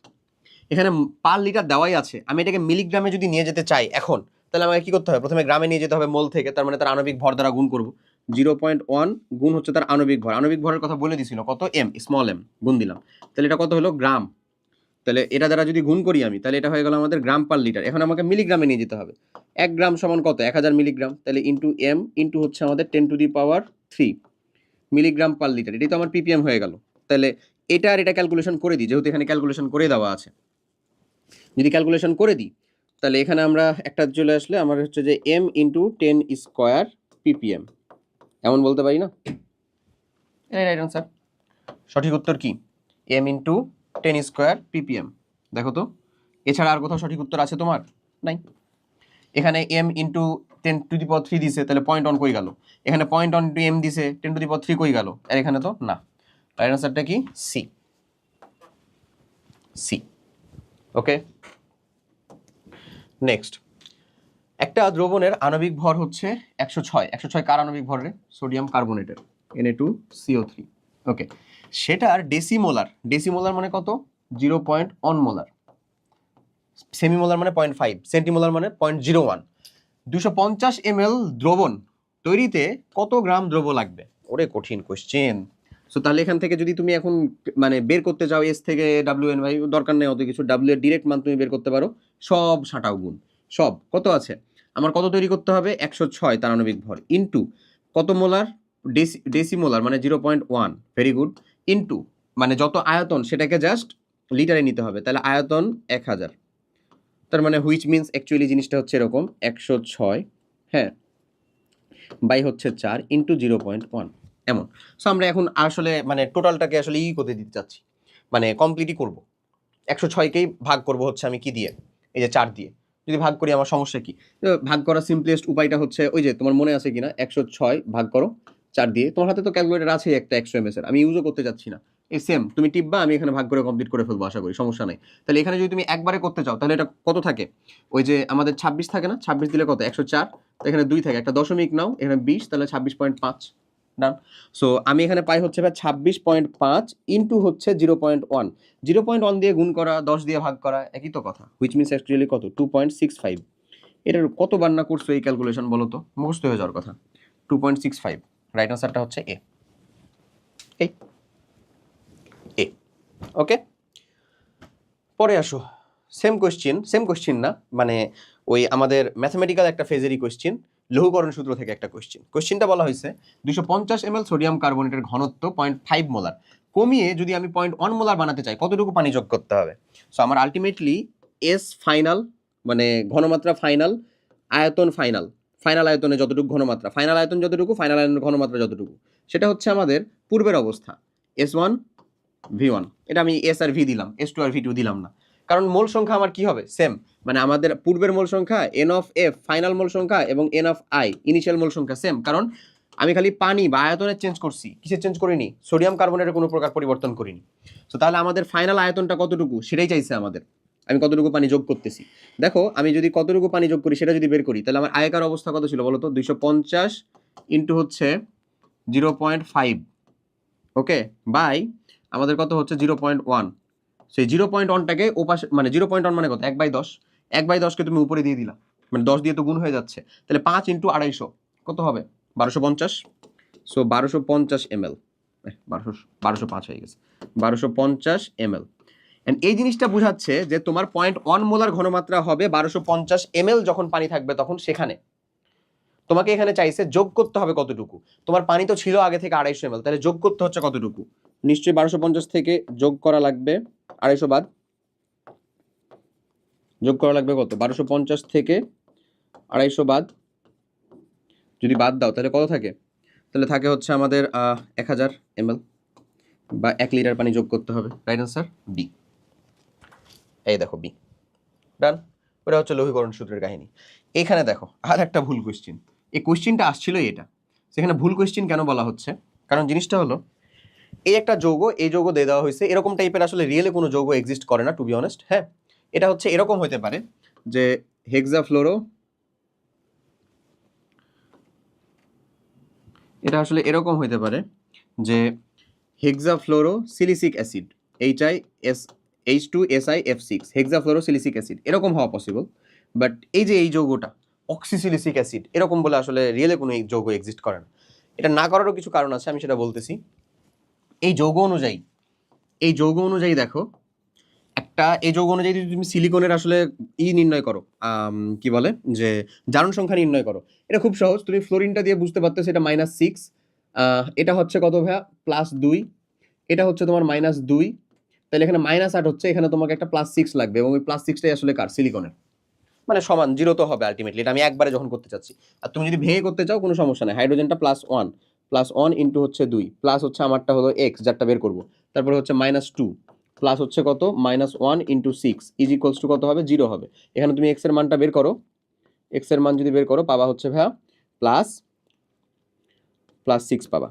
এখানে পার লিটার দেওয়াই আছে, আমি এটাকে মিলিগ্রামে যদি নিয়ে যেতে চাই এখন, তাহলে আমাকে কি করতে হবে? প্রথমে গ্রামে নিয়ে যেতে হবে মোল থেকে, তার মানে তার আণবিক ভর দ্বারা গুণ করব। 0.1 গুণ হচ্ছে তার আণবিক ভর। আণবিক ভরের কথা বলে দিছিল কত? m, স্মল m, গুণ দিলাম। তাহলে এটা কত হলো? গ্রাম। তাহলে এটা দ্বারা যদি গুণ করি আমি, তাহলে এটা হয়ে গেল আমাদের গ্রাম পার লিটার। এখন আমাকে মিলিগ্রামে নিয়ে যেতে হবে। 1 গ্রাম সমান কত? 1000 মিলিগ্রাম। তাহলে ইন্টু m ইন্টু হচ্ছে আমাদের 10⁻³ মিলিগ্রাম পার লিটার। এটাই তো আমার ppm হয়ে গেল। তাহলে এটা আর এটা ক্যালকুলেশন করে দিই, যেহেতু এখানে ক্যালকুলেশন করে দেওয়া আছে। যদি ক্যালকুলেশন করে দিই, তাহলে এখানে আমরা একটা চলে আসলে আমার হচ্ছে যে m ইন্টু 10² ppm, এমন বলতে পারি না? Right answer. সঠিক উত্তর কি? m into 10² ppm। দেখো তো, এছাড়া আর কোথাও সঠিক উত্তর আছে তোমার? নাই। এখানে m ইন্টু 10⁻³ দিছে, তাহলে 0.1 কই গেল? এখানে 0.1 ইন্টু m দিছে, 10⁻³ কই গেল? আর এখানে তো না। রাইট আনসারটা কি? সি। ওকে, নেক্সট। একটা দ্রবণের আণবিক ভর হচ্ছে 106। 106 কার আণবিক ভর রে? Sodium কার্বনেটের, Na2CO3। ওকে, সেটার ডেসিমোলার মানে কত? 0.1 মোলার। সেমিমোলার মানে 0.5, সেন্টিমোলার মানে 0.01। 250 ml দ্রবণ তৈরিতে কত গ্রাম দ্রব্য লাগবে? ওরে কঠিন কোশ্চেন। সো তাহলে এখান থেকে যদি তুমি এখন মানে বের করতে চাও এস থেকে ডাব্লিউ এন, ভাই দরকার নেই অত কিছু, ডাব্লিউ এর ডিরেক্ট মান তুমি বের করতে পারো, সব সাঁটাও গুণ, সব কত আছে আমার, কত তৈরি করতে হবে 106 তার আণবিক ভর, ইন্টু কত মোলার, ডেসিমোলার মানে 0.1, ভেরি গুড, ইন্টু মানে যত আয়তন সেটাকে জাস্ট লিটারে নিতে হবে, তাহলে আয়তন 1000, তার মানে হুইচ মিনস অ্যাকচুয়ালি জিনিসটা হচ্ছে এরকম 106, হ্যাঁ, বাই হচ্ছে 4 ইন্টু 0.1 এমন। সো আমরা এখন আসলে মানে টোটালটাকে আসলে করতে দিতে চাচ্ছি, মানে কমপ্লিটই করব, 106কেই ভাগ করব হচ্ছে আমি কি দিয়ে, এই যে 4 দিয়ে যদি ভাগ করি আমার সমস্যা কি, ভাগ করার সিম্পলেস্ট উপায়টা হচ্ছে ওই যে তোমার মনে আছে কিনা 106 ভাগ করো 4 দিয়ে, তোমার হাতে তো ক্যালকুলেটর আছে একটা 100 ms এর, আমি ইউজও করতে যাচ্ছি না, এই সেম তুমি টিপবা, আমি এখানে ভাগ করে কমপ্লিট করে ফেলবো আশা করি, সমস্যা নাই। তাহলে এখানে যদি তুমি একবারে করতে চাও তাহলে এটা কত থাকে, ওই যে আমাদের 26 থাকে না, 26 দিলে কত 104, তো এখানে 2 থাকে, একটা দশমিক নাও, এখানে 20, তাহলে 26.5, ডান। সো আমি এখানে পাই হচ্ছে 26.5 ইন্টু হচ্ছে 0.1, 0.1 দিয়ে গুণ করা, 10 দিয়ে ভাগ করা, একই তো কথা, হুইচ মিনস অ্যাকচুয়ালি কত 2.65, এটার কতবার না করছো এই ক্যালকুলেশন বলো তো, মুখস্থ হয়ে যাওয়ার কথা, 2.65, রাইট আনসারটা হচ্ছে এ, এই এ, ওকে। পরে আসো, সেম কোশ্চেন না, মানে ওই আমাদের ম্যাথমেটিক্যাল একটা ফেজেরই কোশ্চেন, লঘুকরণ সূত্র থেকে একটা কোশ্চেনটা বলা হয়েছে 250 ml সোডিয়াম কার্বনেটের ঘনত্ব 0.5 মোলার কমিয়ে যদি আমি 0.1 মোলার বানাতে চাই কতটুকু পানি যোগ করতে হবে। সো আমার আলটিমেটলি এস ফাইনাল মানে ঘনমাত্রা ফাইনাল, আয়তন ফাইনাল, ফাইনাল আয়তনে যতটুকু ঘনমাত্রা, ফাইনাল আয়তন যতটুকু, ফাইনাল আয়তনের ঘনমাত্রা যতটুকু, সেটা হচ্ছে আমাদের পূর্বের অবস্থা S1 V1, এটা আমি এস আর ভি দিলাম, S2 আর V2 দিলাম না, কারণ মোল সংখ্যা আমার কি হবে সেম, মানে আমাদের পূর্বের মোল সংখ্যা এন অফ এফ ফাইনাল মোল সংখ্যা এবং এন অফ আই ইনিশিয়াল মোল সংখ্যা সেম, কারণ আমি খালি পানি বা আয়তনের চেঞ্জ করছি, কিসের চেঞ্জ করিনি, সোডিয়াম কার্বনেটের কোনো প্রকার পরিবর্তন করিনি। তো তাহলে আমাদের ফাইনাল আয়তনটা কতটুকু সেটাই চাইছে আমাদের, আমি কতটুকু পানি যোগ করতেছি, দেখো আমি যদি কতটুকু পানি যোগ করি সেটা যদি বের করি তাহলে আমার আয়কার অবস্থা কত ছিল বলো তো, 250 ইন্টু হচ্ছে 0.5, ওকে, বাই আমাদের কত হচ্ছে 0.1, সেই 0.1টাকে ওপাশে মানে 0.1 মানে কত 1/10, 1/10কে তুমি উপরে দিয়ে দিলা, মানে 10 দিয়ে তো গুণ হয়ে যাচ্ছে, তাহলে 5 ইন্টু 250 কত হবে 1250, সো 1250 ml, 1205 হয়ে গেছে, 1250 ml। এন্ড এই জিনিসটা বোঝাচ্ছে যে তোমার 0.1 মোলার ঘনমাত্রা হবে 1250 ml যখন পানি থাকবে তখন, সেখানে তোমাকে এখানে চাইছে যোগ করতে হবে কতটুকু, তোমার পানি তো ছিল আগে থেকে 250 ml, তাহলে যোগ করতে হচ্ছে কতটুকু, নিশ্চয়ই 1250 থেকে যোগ করা লাগবে 250 বাদ, যোগ করা লাগবে কত 1250 থেকে 250 বাদ, যদি বাদ দাও তাহলে কত থাকে, তাহলে থাকে হচ্ছে আমাদের 1000 ml বা 1 লিটার পানি যোগ করতে হবে, রাইট আনসার বি, এই দেখো বি, ডান। ওটা হচ্ছে লঘুকরণ সূত্রের কাহিনী। এখানে দেখো আর একটা ভুল কোশ্চেন, এই কোশ্চেনটা আসছিলই এটা, সেখানে ভুল কোশ্চেন কেন বলা হচ্ছে, কারণ জিনিসটা হলো এই একটা যৌগ, এই যৌগ দিয়ে দেওয়া হয়েছে, এরকম টাইপের আসলে রিয়েলে কোনো যৌগ এক্সিস্ট করে না টু বি অনেস্ট, হ্যাঁ, এটা হচ্ছে এরকম হতে পারে যে হেক্সাফ্লোরো, এটা আসলে এরকম হতে পারে যে হেক্সাফ্লোরো silicic acid H2SiF6 হেক্সাফ্লোরো silicic acid, এরকম হওয়া পসিবল, বাট এই যে এই যৌগটা অক্সিসিলিসিক অ্যাসিড এরকম বলে আসলে রিয়েলে কোনো যৌগ এক্সিস্ট করে না। এটা না করারও কিছু কারণ আছে, আমি সেটা বলতেছি। এই যৌগ অনুযায়ী দেখো একটা, এই যৌগ অনুযায়ী যদি তুমি সিলিকনের আসলে নির্ণয় করো, কি বলে যে জারণ সংখ্যা নির্ণয় করো, এটা খুব সহজ, তুমি ফ্লোরিনটা দিয়ে বুঝতে পারতেছো, এটা -6, এটা হচ্ছে কত ভাইয়া +2, এটা হচ্ছে তোমার -2, তাহলে এখানে -8 হচ্ছে, এখানে তোমাকে একটা +6 লাগবে, এবং ওই +6টাই আসলে কার, সিলিকনের, মানে সমান 0 তো হবে আলটিমেটলি, এটা আমি একবারে যখন করতে চাচ্ছি। আর তুমি যদি ভেঙে করতে চাও কোনো সমস্যা নেই, হাইড্রোজেনটা +1 ইন্টু হচ্ছে 2, প্লাস হচ্ছে আমারটা হলো এক্স যারটা বের করবো, তারপরে হচ্ছে -2, প্লাস হচ্ছে কত -1 ইন্টু 6 ইজ ইকুয়ালস টু কত হবে 0 হবে। এখানে তুমি এক্স এর মানটা বের করো, এক্স এর মান যদি বের করো পাবা হচ্ছে ভাইয়া +6 পাবা।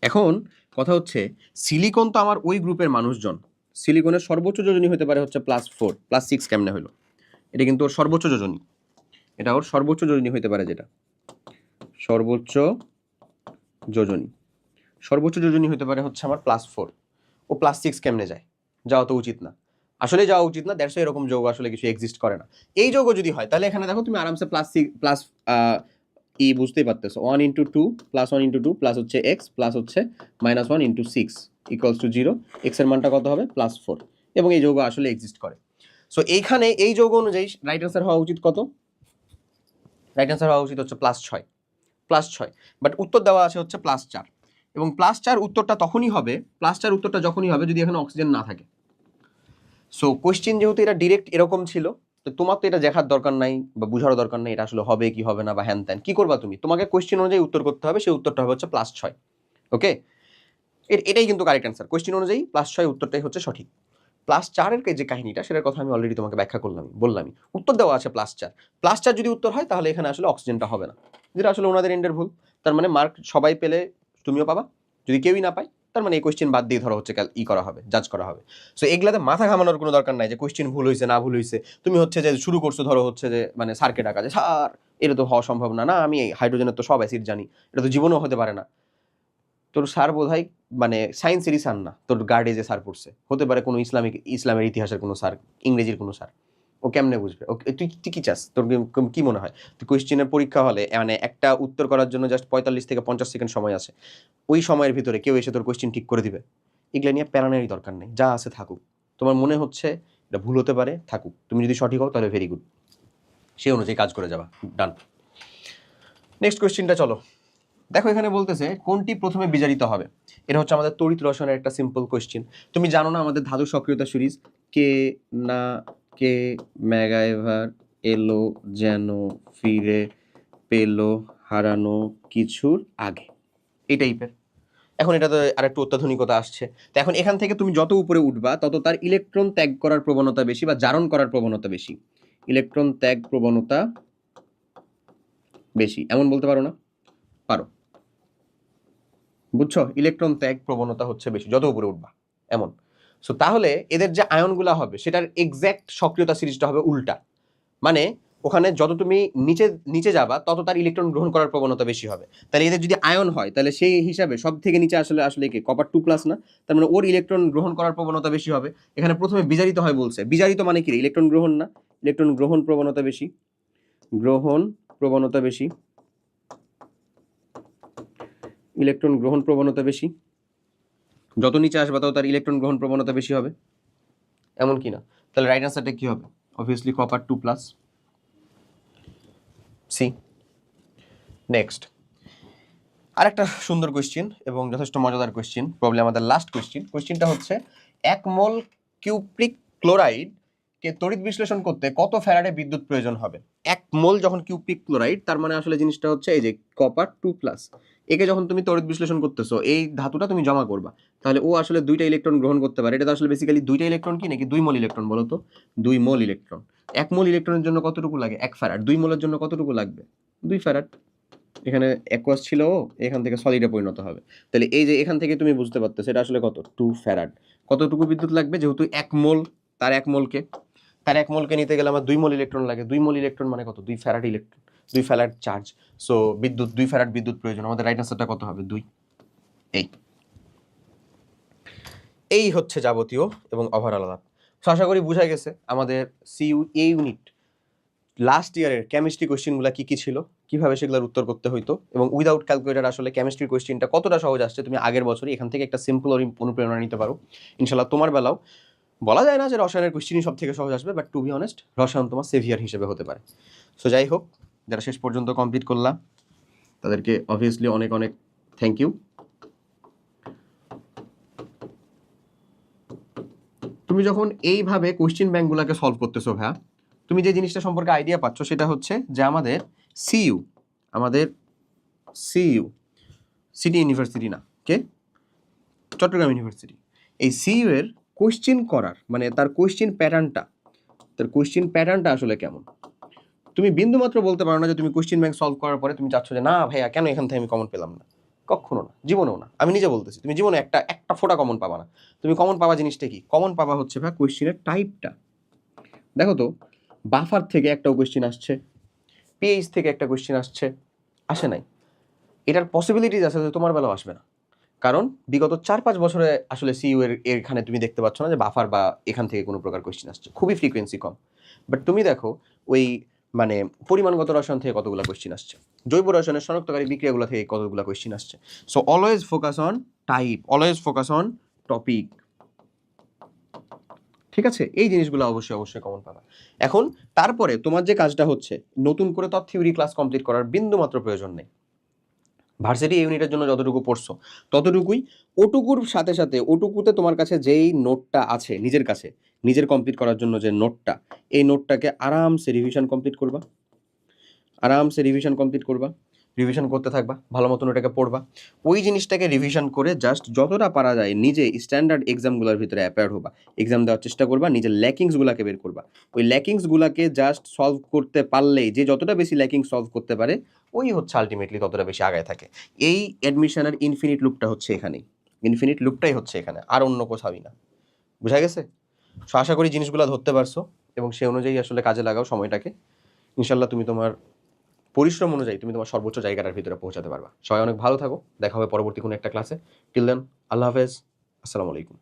এখন কথা হচ্ছে সিলিকন তো আমার ওই গ্রুপের মানুষজন, সিলিকনের সর্বোচ্চ যোজনী হতে পারে হচ্ছে +4, +6 কেমনে হলো, এটা কিন্তু ওর সর্বোচ্চ যোজনী, এটা ওর সর্বোচ্চ যোজনী হতে পারে, যেটা সর্বোচ্চ যোজনী হতে পারে হচ্ছে আমার +4, ও +6 কেমনে যায়, যাওয়া তো উচিত না, আসলে যাওয়া উচিত না, দ্যাটস এরকম যৌগ আসলে কিছু এক্সিস্ট করে না। এই যৌগ যদি হয় তাহলে এখানে দেখো তুমি আরামসে +6 ই বুঝতেই পারতেছো, 1 × 2 প্লাস 1 × 2 প্লাস হচ্ছে এক্স প্লাস হচ্ছে -1 × 6 ইকুয়ালস টু 0, এক্সের মানটা কত হবে +4, এবং এই যৌগ আসলে এক্সিস্ট করে। সো এইখানে এই যৌগ অনুযায়ী রাইট অ্যান্সার হওয়া উচিত কত? রাইট অ্যান্সার হওয়া উচিত হচ্ছে +6, বাট উত্তর দেওয়া আছে হচ্ছে +4, এবং +4 উত্তরটা তখনই হবে, +4 উত্তরটা যখনই হবে যদি এখানে অক্সিজেন না থাকে। সো কোয়েশ্চেন যেহেতু এটা ডিরেক্ট এরকম ছিল, তো তোমার তো এটা দেখার দরকার নাই বা বুঝারও দরকার নাই এটা আসলে হবে কি হবে না বা হ্যান ত্যান। কি করবা তুমি? তোমাকে কোয়েশ্চেন অনুযায়ী উত্তর করতে হবে, সেই উত্তরটা হবে হচ্ছে +6। ওকে, এটাই কিন্তু কারেক্ট অ্যান্সার। কোয়েশ্চেন অনুযায়ী +6 উত্তরটাই হচ্ছে সঠিক। +4 এর যে কাহিনীটা সেটার কথা আমি অলরেডি তোমাকে ব্যাখ্যা করলাম, বললামই। উত্তর দেওয়া আছে +4, +4 যদি উত্তর হয় তাহলে এখানে আসলে অক্সিজেনটা হবে না, যেটা আসলে ওনাদের এন্ডের ভুল। তার মানে মার্ক সবাই পেলে তুমিও পাবা, যদি কেউই না পায় তার মানে এই কোয়েশ্চেন বাদ দিয়ে ধরো হচ্ছে করা হবে, জাজ করা হবে। সো এগুলাতে মাথা ঘামানোর কোনো দরকার নাই যে কোয়েশ্চেন ভুল হয়েছে না ভুল হয়েছে। তুমি হচ্ছে যে শুরু করছো ধরো হচ্ছে যে মানে স্যারকে ডাকা যে স্যার এটা তো হওয়া সম্ভব না, না আমি হাইড্রোজেনের তো সব অ্যাসিড জানি, এটা তো জীবনেও হতে পারে না। তোর স্যার বোধহয় মানে সায়েন্সেরই স্যার না, তোর গার্ডে যে স্যার পড়ছে, হতে পারে কোনো ইসলামের ইতিহাসের কোনো স্যার, ইংরেজির কোনো স্যার। ও কেমনে বুঝবে? ও তুই তুই কি চাস? তোর কি মনে হয়? তুই কোয়েশ্চেনের পরীক্ষা হলে মানে একটা উত্তর করার জন্য জাস্ট 45 থেকে 50 সেকেন্ড সময় আছে, ওই সময়ের ভিতরে কেউ এসে তোর কোয়েশ্চেন ঠিক করে দিবে? এগুলো নিয়ে প্যারানোরই দরকার নেই, যা আছে থাকুক। তোমার মনে হচ্ছে এটা ভুল হতে পারে, থাকুক। তুমি যদি সঠিক হও তাহলে ভেরি গুড, সেই অনুযায়ী কাজ করে যাবা। ডান। নেক্সট কোয়েশ্চেনটা চলো দেখো। এখানে বলতেছে কোনটি প্রথমে বিজারিত হবে। এটা হচ্ছে আমাদের তড়িৎ রসায়নের একটা সিম্পল কোয়েশ্চেন। তুমি জানো না আমাদের ধাতু সক্রিয়তা সিরিজ, কে না কে ম্যাগাইভার এলো যেন ফিরে পেলো হারানো কিছুর আগে, এই টাইপের। এখন এটা তো আর একটু অত্যাধুনিকতা আসছে। তো এখন এখান থেকে তুমি যত উপরে উঠবা তত তার ইলেকট্রন ত্যাগ করার প্রবণতা বেশি বা জারণ করার প্রবণতা বেশি। ইলেকট্রন ত্যাগ প্রবণতা বেশি, এমন বলতে পারো না? পারো। বুঝছো, ইলেকট্রন ত্যাগ প্রবণতা হচ্ছে বেশি যত উপরে উঠবা, এমন। সো তাহলে এদের যে আয়নগুলা হবে সেটার এক্স্যাক্ট সক্রিয়তা সিরিজটা হবে উল্টা। মানে ওখানে যত তুমি নিচে নিচে যাবা তত তার ইলেকট্রন গ্রহণ করার প্রবণতা বেশি হবে। তাহলে এদের যদি আয়ন হয় তাহলে সেই হিসাবে সব থেকে নিচে আসলে আসলে কি কপার 2+ না? তার মানে ওর ইলেকট্রন গ্রহণ করার প্রবণতা বেশি হবে। এখানে প্রথমে বিজারিত হয় বলছে, বিজারিত মানে কি? ইলেকট্রন গ্রহণ না, ইলেকট্রন গ্রহণ প্রবণতা বেশি, গ্রহণ প্রবণতা বেশি, ইলেকট্রন গ্রহণ প্রবণতা বেশি। যত নিচে আসবে তত তার ইলেকট্রন গ্রহণ প্রবণতা বেশি হবে, এমন কি না? তাহলে রাইট আনসারটা কি হবে? Obviously copper 2+। সি। নেক্সট আরেকটা সুন্দর কোয়েশ্চেন এবং যথেষ্ট মজাদার কোয়েশ্চেন, প্রবলেম আমাদের লাস্ট কোয়েশ্চেন। কোয়েশ্চেনটা হচ্ছে 1 মোল কিউপ্রিক ক্লোরাইড কে তড়িৎ বিশ্লেষণ করতে কত ফ্যারাডে বিদ্যুৎ প্রয়োজন হবে? 1 মোল যখন কিউপ্রিক ক্লোরাইড, তার মানে আসলে জিনিসটা হচ্ছে এই যে কপার 2+, একে যখন তুমি তড়িৎ বিশ্লেষণ করতেছো, এই ধাতুটা তুমি জমা করবা, তাহলে ও আসলে 2টা ইলেকট্রন গ্রহণ করতে পারে। এটা তো আসলে বেসিক্যালি 2টা ইলেকট্রন কি নাকি 2 মোল ইলেকট্রন বলো তো? 2 মোল ইলেকট্রন। 1 মোল ইলেকট্রনের জন্য কতটুকু লাগে? 1 ফ্যারাড। 2 মোলের জন্য কতটুকু লাগবে? 2 ফ্যারাড। এখানে অ্যাকোয়াস ছিল, ও এখান থেকে সলিডে পরিণত হবে। তাহলে এই যে এখান থেকে তুমি বুঝতে পারতেছো এটা আসলে কত? 2 ফ্যারাড। কতটুকু বিদ্যুৎ লাগবে? যেহেতু 1 মোল, তার 1 মোলকে নিতে গেলে আমার 2 মোল ইলেকট্রন লাগে। 2 মোল ইলেকট্রন মানে কত? 2 farad electron, 2 farad charge. So বিদ্যুৎ 2 ফ্যারাড বিদ্যুৎ প্রয়োজন। আমাদের রাইট আনসারটা কত হবে? 2। এই হচ্ছে যাবতীয় এবং ওভারঅল আলাপ। আশা করি বুঝা গেছে আমাদের সিইউ এ ইউনিট লাস্ট ইয়ারের কেমিস্ট্রি কোয়েশ্চেনগুলো কি কি ছিল, কিভাবে সেগুলোর উত্তর করতে হইতো, এবং উইদাউট ক্যালকুলেটর আসলে কেমিস্ট্রি কোয়েশ্চেনটা কতটা সহজ আসছে তুমি আগের বছরই এখান থেকে একটা সিম্পল অনুপ্রেরণা নিতে পারো। ইনশাল্লাহ তোমার বেলাও বলা যায় না যে রসায়নের কোয়েশ্চেনই সব থেকে সহজ আসবে, বাট টু বি অনেস্ট রসায়ন তোমার সেভিয়ার হিসেবে হতে পারে। সো যাই হোক, যারা শেষ পর্যন্ত কমপ্লিট করলাম তাদেরকে অবভিয়াসলি অনেক অনেক থ্যাংক ইউ। তুমি যখন এইভাবে কোয়েশ্চেন ব্যাংকগুলোকে সলভ করতেছো ভাইয়া, তুমি যে জিনিসটা সম্পর্কে আইডিয়া পাচ্ছ সেটা হচ্ছে যে আমাদের সিইউ সিটি ইউনিভার্সিটি না, কে? চট্টগ্রাম ইউনিভার্সিটি। এই সিইউ এর কোয়েশ্চেন করার মানে তার কোয়েশ্চেন প্যাটার্নটা আসলে কেমন, তুমি বিন্দুমাত্র বলতে পারো না যে তুমি কোয়েশ্চেন ব্যাংক সলভ করার পরে তুমি চাচ্ছ যে না ভাইয়া কেন এখান থেকে আমি কমন পেলাম না। কখনো না, জীবনেও না। আমি নিজে বলতেছি তুমি জীবনে একটা ফোঁটা কমন পাবা না। তুমি কমন পাবা জিনিসটা কি? কমন পাবা হচ্ছে ভাই কোয়েশ্চেনের টাইপটা। দেখো তো, বাফার থেকে একটাও কোয়েশ্চেন আসছে, পিএইচ থেকে একটা কোয়েশ্চেন আসে নাই। এটার পসিবিলিটিজ আছে যে তোমার বেলাও আসবে না, কারণ বিগত 4-5 বছরে আসলে সিইউ এখানে তুমি দেখতে পাচ্ছ না যে বাফার বা এখান থেকে কোনো প্রকার কোয়েশ্চেন আসছে, খুবই ফ্রিকোয়েন্সি কম। বাট তুমি দেখো ওই মানে পরিমাণগত রসায়ন থেকে কতগুলো কোয়েশ্চেন আসছে, জৈব রসায়নের শনাক্তকারী বিক্রিয়াগুলো থেকে কতগুলো কোয়েশ্চেন আসছে। So always focus on type, always focus on topic, ঠিক আছে? এই জিনিসগুলো অবশ্যই অবশ্যই কমন পাবা। এখন তারপরে তোমার যে কাজটা হচ্ছে, নতুন করে তো থিওরি ক্লাস কমপ্লিট করার বিন্দুমাত্র প্রয়োজন নেই। ভার্সিটি ইউনিটের জন্য যতটুকু পড়ছো ততটুকুই, ওটুকুর সাথে সাথে ওটুকুতে তোমার কাছে যেই নোটটা আছে নিজের কাছে, নিজের কমপ্লিট করার জন্য যে নোটটা, এই নোটটাকে আরামসে রিভিশন কমপ্লিট করবা, আরামসে রিভিশন কমপ্লিট করবা, রিভিশন করতে থাকবা, ভালো মতন ওটাকে পড়বা। ওই জিনিসটাকে রিভিশন করে জাস্ট যতটা পারা যায় নিজে স্ট্যান্ডার্ড এক্সামগুলোর ভিতরে অ্যাপেয়ার হবা, এক্সাম দেওয়ার চেষ্টা করবা, নিজের ল্যাকিংসগুলোকে বের করবা। ওই ল্যাকিংসগুলোকে জাস্ট সলভ করতে পারলেই, যে যতটা বেশি ল্যাকিং সলভ করতে পারে ওই হচ্ছে আলটিমেটলি ততটা বেশি আগায় থাকে। এই অ্যাডমিশনের ইনফিনিট লুপটা হচ্ছে এখানেই, ইনফিনিট লুপটাই হচ্ছে এখানে, আর অন্য কোথাওই না। বুঝা গেছে? সো আশা করি জিনিসগুলো ধরতে পারছো এবং সে অনুযায়ী আসলে কাজে লাগাও সময়টাকে। ইনশাল্লাহ তুমি তোমার পরিশ্রম অনুযায়ী তুমি তোমার সর্বোচ্চ জায়গাটার ভিতরে পৌঁছাতে পারবা। সবাই অনেক ভালো থাকো, দেখা হবে পরবর্তী কোনো একটা ক্লাসে। টিল দেন, আল্লাহ হাফেজ, আসসালামু আলাইকুম।